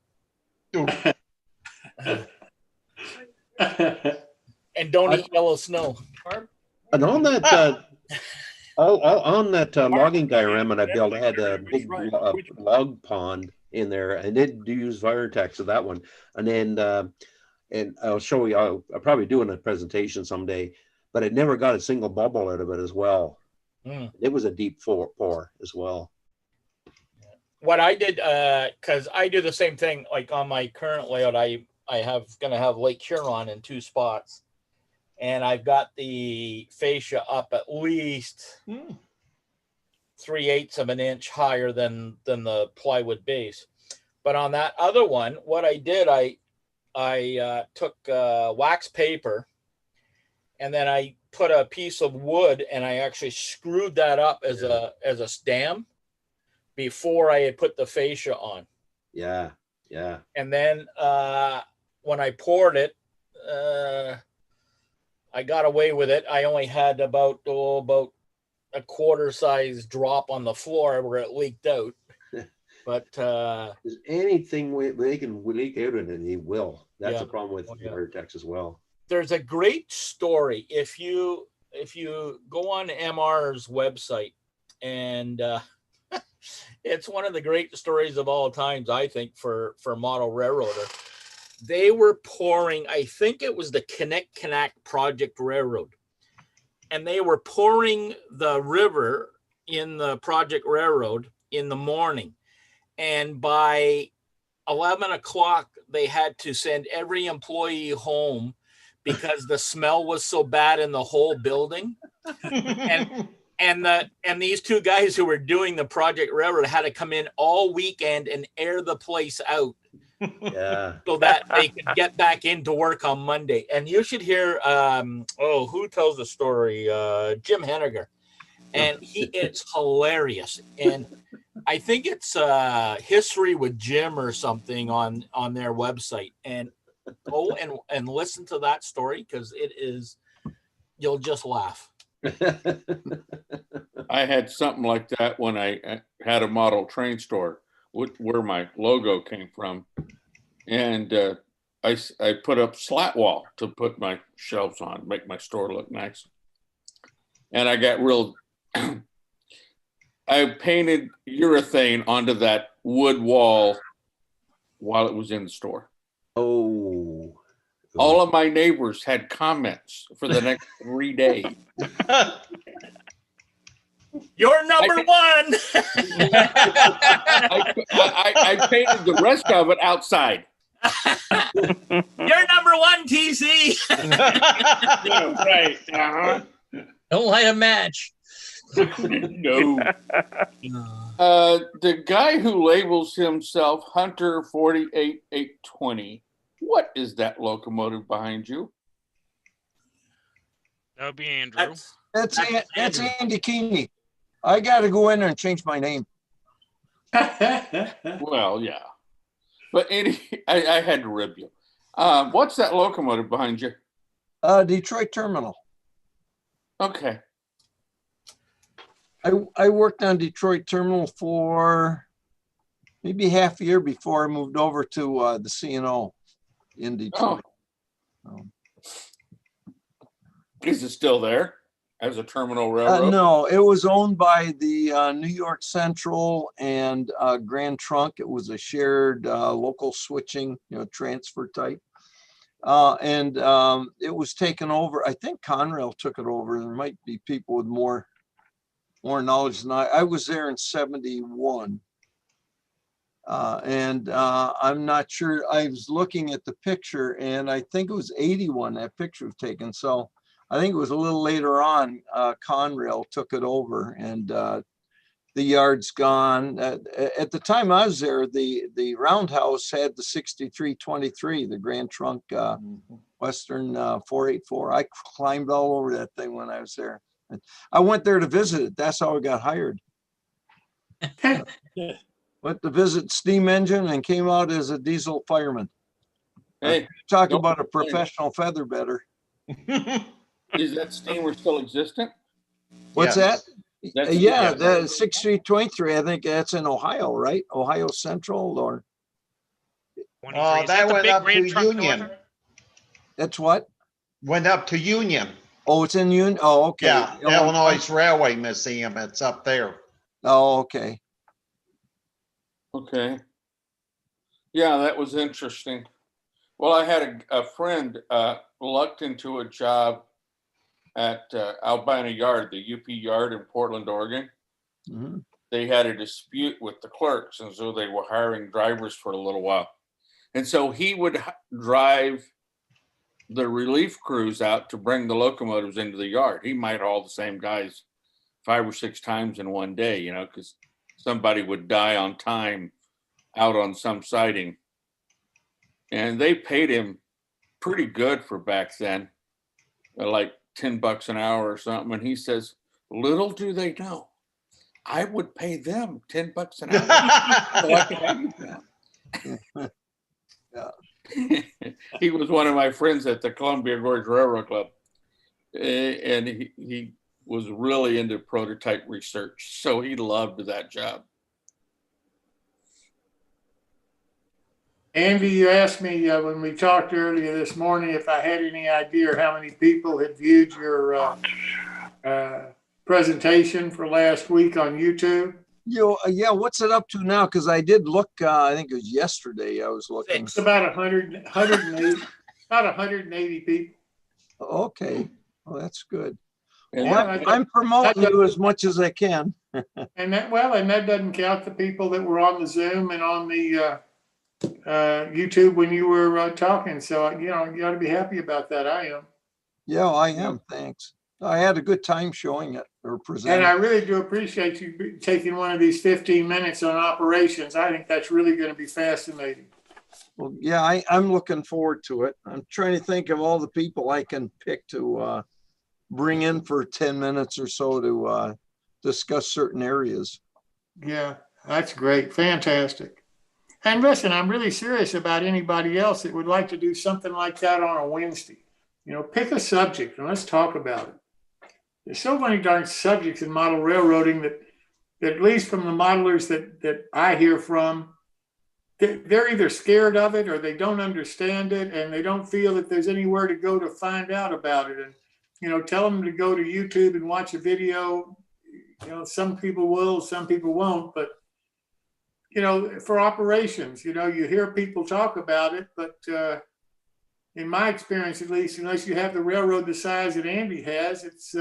And don't eat yellow snow. and on that logging diorama I built, I had a big log pond in there, and did use EnviroTex of that one. And then and I'll show you. I'll probably do in a presentation someday. But it never got a single bubble out of it as well. It was a deep pour as well. What I did, because I do the same thing, like on my current layout, I gonna have Lake Huron in 2 spots, and I've got the fascia up at least 3/8 of an inch higher than the plywood base. But on that other one, what I did, I took wax paper, and then I put a piece of wood, and I actually screwed that up as a stem before I had put the fascia on. Yeah, yeah. And then when I poured it, I got away with it. I only had about a quarter size drop on the floor where it leaked out. But anything they can leak out in it, they will. That's the problem with EnviroTex as well. There's a great story. If you go on MR's website, and it's one of the great stories of all times, I think, for model railroader. They were pouring, I think it was the Connect Project Railroad, and they were pouring the river in the Project Railroad in the morning. And by 11 o'clock, they had to send every employee home because the smell was so bad in the whole building. And these 2 guys who were doing the Project Railroad had to come in all weekend and air the place out Yeah. so that they can get back into work on Monday. And you should hear, who tells the story? Jim Henniger. And it's hilarious. And I think it's History with Jim or something on their website. And go and listen to that story, because it is, you'll just laugh. I had something like that when I had a model train store, where my logo came from. And I put up slat wall to put my shelves on, make my store look nice. And I got real, I painted urethane onto that wood wall while it was in the store. Oh. All of my neighbors had comments for the next 3 days. You're number one. I painted the rest of it outside. You're number one, TC. Yeah, right. Uh-huh. Don't light a match. No. The guy who labels himself Hunter 48820, what is that locomotive behind you? That would be Andrew. That's Andy Keeney. I got to go in there and change my name. Well, yeah. But I had to rib you. What's that locomotive behind you? Detroit Terminal. Okay. I worked on Detroit Terminal for maybe half a year before I moved over to the C&O in Detroit. Oh. Is it still there as a terminal railroad? No, it was owned by the New York Central and Grand Trunk. It was a shared local switching, transfer type. And it was taken over. I think Conrail took it over. There might be people with more knowledge than I. I was there in 71. And I'm not sure. I was looking at the picture, and I think it was 81 that picture was taken. So I think it was a little later on, Conrail took it over, and the yard's gone. At the time I was there, the roundhouse had the 6323, the Grand Trunk Western 484. I climbed all over that thing when I was there. I went there to visit it. That's how I got hired. Went to visit steam engine and came out as a diesel fireman. Hey, talk about a professional feather bedder. Is that steamer still existent? What's that? That's Yeah, the 6323. I think that's in Ohio, right? Ohio Central or. That went up to Union. That's what? Went up to Union. Oh, it's in Union. Oh, okay. Yeah, Illinois Railway Museum. It's up there. Oh, okay. Okay. Yeah, that was interesting. Well, I had a friend lucked into a job at Albina Yard, the UP Yard in Portland, Oregon. Mm-hmm. They had a dispute with the clerks, and so they were hiring drivers for a little while. And so he would drive the relief crews out to bring the locomotives into the yard. He might haul the same guys 5 or 6 times in one day, because somebody would die on time out on some siding. And they paid him pretty good for back then, like $10 an hour or something. And he says, little do they know, I would pay them $10 an hour so I could have you down. Yeah. He was one of my friends at the Columbia Gorge Railroad Club. And he was really into prototype research. So he loved that job. Andy, you asked me when we talked earlier this morning if I had any idea how many people had viewed your presentation for last week on YouTube. Yeah, what's it up to now? Because I did look, I think it was yesterday I was looking. It's about 180, about 180 people. Okay, well, that's good. Yeah, I'm promoting you as much as I can. And that doesn't count the people that were on the Zoom and on the YouTube when you were talking. So, you ought to be happy about that. I am. Yeah, I am. Thanks. I had a good time showing it or presenting. And I really do appreciate you taking one of these 15 minutes on operations. I think that's really going to be fascinating. Well, yeah, I'm looking forward to it. I'm trying to think of all the people I can pick to bring in for 10 minutes or so to discuss certain areas. Yeah, that's great. Fantastic. And listen, I'm really serious about anybody else that would like to do something like that on a Wednesday. You know, pick a subject and let's talk about it. There's so many darn subjects in model railroading that at least from the modelers that I hear from, they're either scared of it or they don't understand it and they don't feel that there's anywhere to go to find out about it. And, you know, tell them to go to YouTube and watch a video. You know, some people will, some people won't, but, you know, for operations, you know, you hear people talk about it, but in my experience, at least, unless you have the railroad the size that Andy has, it's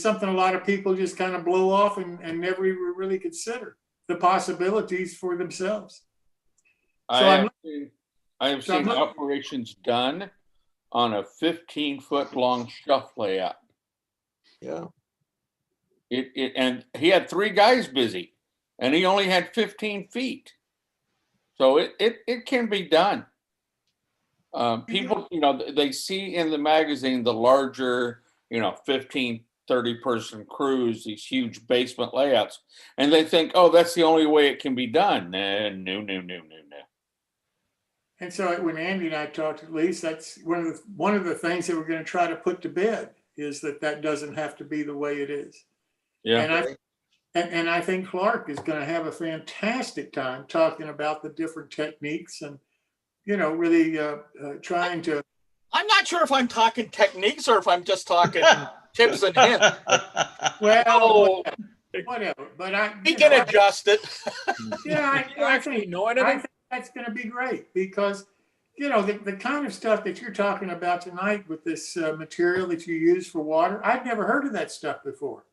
something a lot of people just kind of blow off and never even really consider the possibilities for themselves. I have seen operations done on a 15-foot long shelf layout. Yeah. And he had 3 guys busy and he only had 15 feet. So it can be done. People, you know, they see in the magazine the larger, you know, 15, 30-person crews, these huge basement layouts, and they think, oh, that's the only way it can be done. No. And so when Andy and I talked, at least that's one of the things that we're going to try to put to bed is that doesn't have to be the way it is. Yeah. And I think Clark is going to have a fantastic time talking about the different techniques and, you know, really trying to. I'm not sure if I'm talking techniques or if I'm just talking tips and hints. Well, whatever. But we can adjust it. Yeah, I think that's going to be great because, you know, the kind of stuff that you're talking about tonight with this material that you use for water, I'd never heard of that stuff before.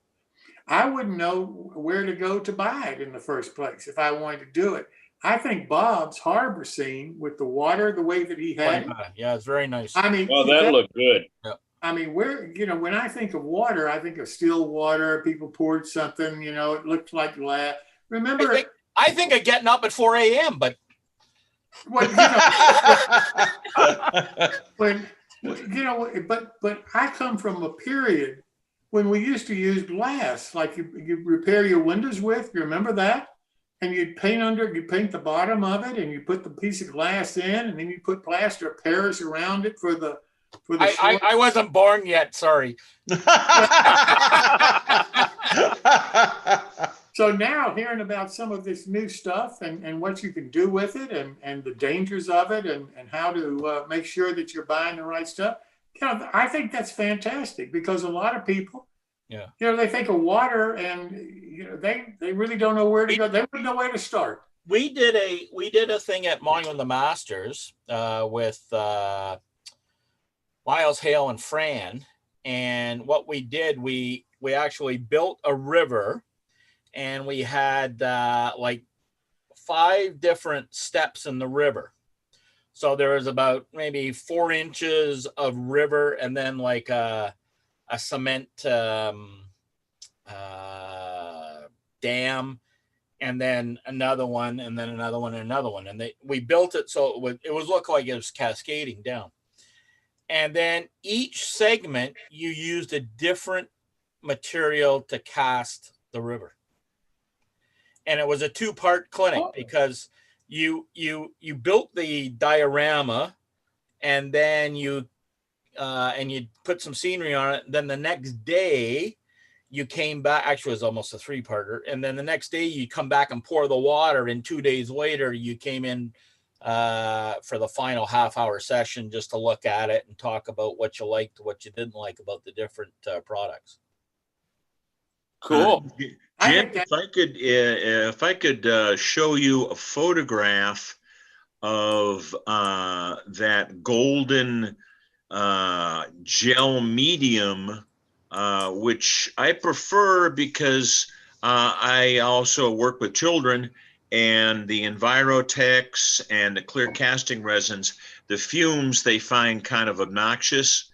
I wouldn't know where to go to buy it in the first place if I wanted to do it. I think Bob's harbor scene with the water, the way that he had it. Yeah, it's very nice. I mean, oh, that looked good. Yeah. I mean, when I think of water, I think of still water. People poured something, you know, it looked like glass. Remember, I think of getting up at 4 a.m., but but I come from a period when we used to use glass, like you repair your windows with. You remember that? And you'd paint the bottom of it, and you put the piece of glass in, and then you put plaster of Paris around it for the. I wasn't born yet. Sorry. So now hearing about some of this new stuff and what you can do with it and the dangers of it and how to make sure that you're buying the right stuff, you know, I think that's fantastic because a lot of people, you know, they think of water and, you know, they really don't know where to go. They wouldn't know where to start. We did a thing at Monument of the Masters with Miles, Hale, and Fran. And what we did, we actually built a river and we had like 5 different steps in the river. So there was about maybe 4 inches of river and then like a cement dam, and then another one, and then another one, and another one. And we built it so it would look like it was cascading down. And then each segment, you used a different material to cast the river. And it was a 2-part clinic because you built the diorama, and then you put some scenery on it. Then the next day you came back, actually it was almost a 3-parter. And then the next day you come back and pour the water. And 2 days later you came in for the final half-hour session just to look at it and talk about what you liked, what you didn't like about the different products. Cool. Jim, if I could show you a photograph of that golden gel medium, which I prefer because I also work with children, and the Envirotex and the clear casting resins, the fumes they find kind of obnoxious,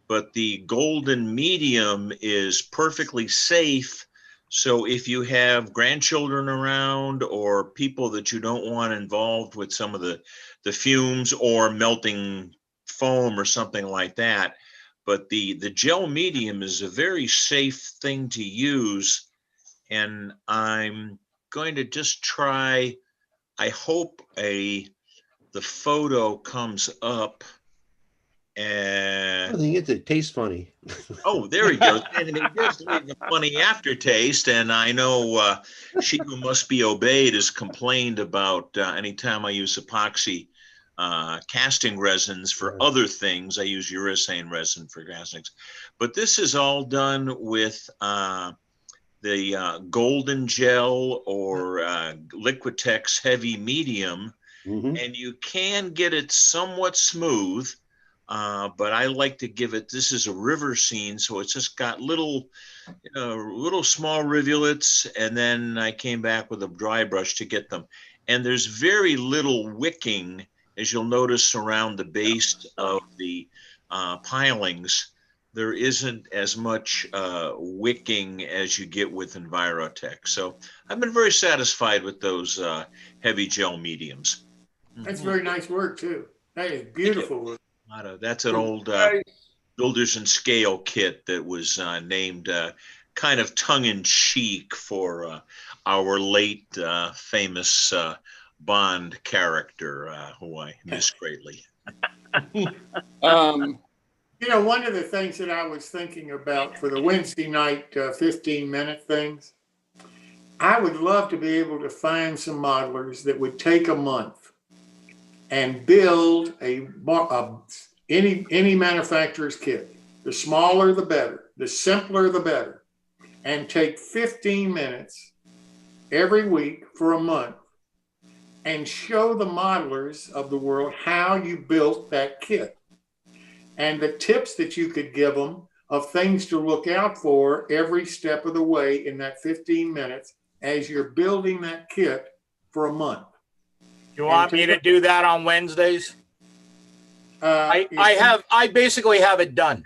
but the golden medium is perfectly safe. So if you have grandchildren around or people that you don't want involved with some of the the fumes or melting foam or something like that. But the gel medium is a very safe thing to use. And I'm going to just try, I hope the photo comes up. I think it tastes funny. Oh, there he goes. And it does leave a funny aftertaste. And I know She Who Must Be Obeyed has complained about anytime I use epoxy casting resins for other things. I use urethane resin for castings. But this is all done with the golden gel or Liquitex heavy medium. And you can get it somewhat smooth. But I like to give it, this is a river scene, so it's just got little small rivulets, and then I came back with a dry brush to get them. And there's very little wicking, as you'll notice around the base of the pilings. There isn't as much wicking as you get with Envirotech. So I've been very satisfied with those heavy gel mediums. That's very nice work too. That is beautiful work. That's an old Builders and Scale kit that was named kind of tongue-in-cheek for our late famous Bond character, who I miss greatly. You know, one of the things that I was thinking about for the Wednesday night 15-minute things, I would love to be able to find some modelers that would take a month and build any manufacturer's kit. The smaller, the better. The simpler, the better. And take 15 minutes every week for a month and show the modelers of the world how you built that kit and the tips that you could give them of things to look out for every step of the way in that 15 minutes as you're building that kit for a month. You want me to do that on Wednesdays? I basically have it done.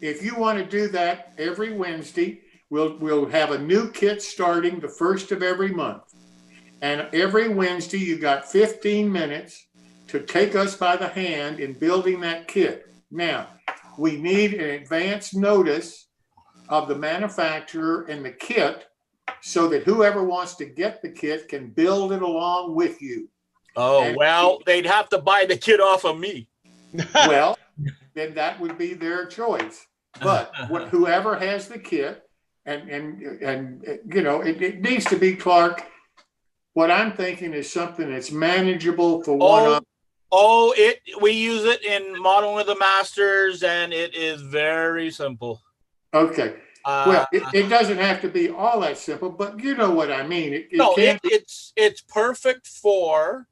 If you want to do that every Wednesday, we'll have a new kit starting the first of every month. And every Wednesday, you got 15 minutes to take us by the hand in building that kit. Now, we need an advance notice of the manufacturer and the kit so that whoever wants to get the kit can build it along with you. Oh, well, they'd have to buy the kit off of me. Well, then that would be their choice. But whoever has the kit, and you know, it needs to be, Clark. What I'm thinking is something that's manageable for one. We use it in Modeling of the Masters, and it is very simple. Okay. Well, it doesn't have to be all that simple, but you know what I mean. It's perfect for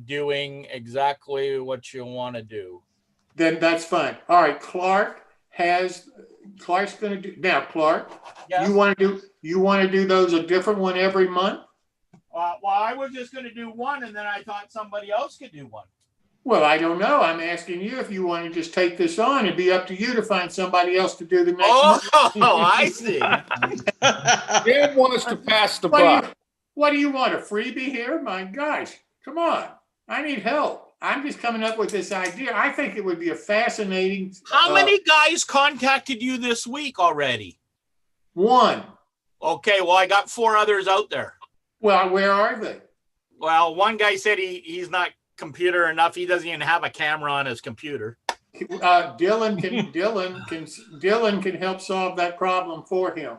doing exactly what you want to do. Then that's fine. All right, Clark's going to do now. Clark, yes. You want to do those a different one every month? Well, I was just going to do one, and then I thought somebody else could do one. Well, I don't know. I'm asking you if you want to just take this on. It'd be up to you to find somebody else to do the next month. Oh, I see. Dan wants to pass the buck. What do you want, a freebie here? My gosh, come on. I need help. I'm just coming up with this idea. I think it would be a fascinating... How many guys contacted you this week already? One. Okay, well, I got 4 others out there. Well, where are they? Well, one guy said he's not computer enough. He doesn't even have a camera on his computer. Dylan can help solve that problem for him.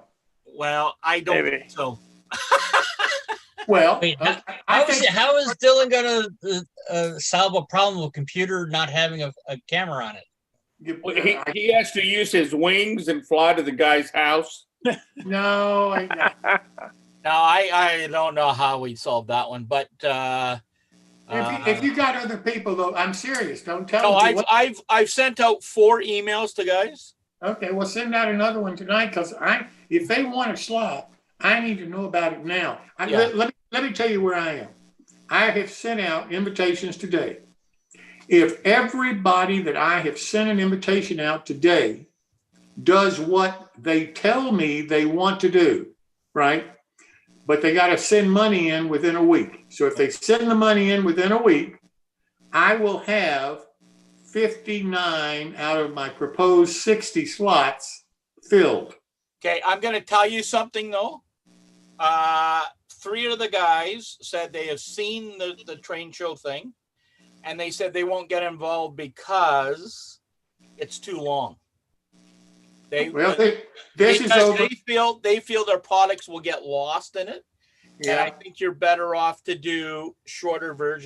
Well, I don't think so. Well, wait, how is Dylan going to solve a problem with a computer not having a camera on it? He has to use his wings and fly to the guy's house. No, I don't know how we solved that one, but if you got other people, though, I'm serious. Don't tell me. I've sent out 4 emails to guys. Okay, well, send out another one tonight because if they want a slot, I need to know about it now. Let me tell you where I am. I have sent out invitations today. If everybody that I have sent an invitation out today does what they tell me they want to do, right? But they got to send money in within a week. So if they send the money in within a week, I will have 59 out of my proposed 60 slots filled. Okay, I'm going to tell you something though. 3 of the guys said they have seen the train show thing, and they said they won't get involved because it's too long. They feel their products will get lost in it. Yeah. And I think you're better off to do shorter versions.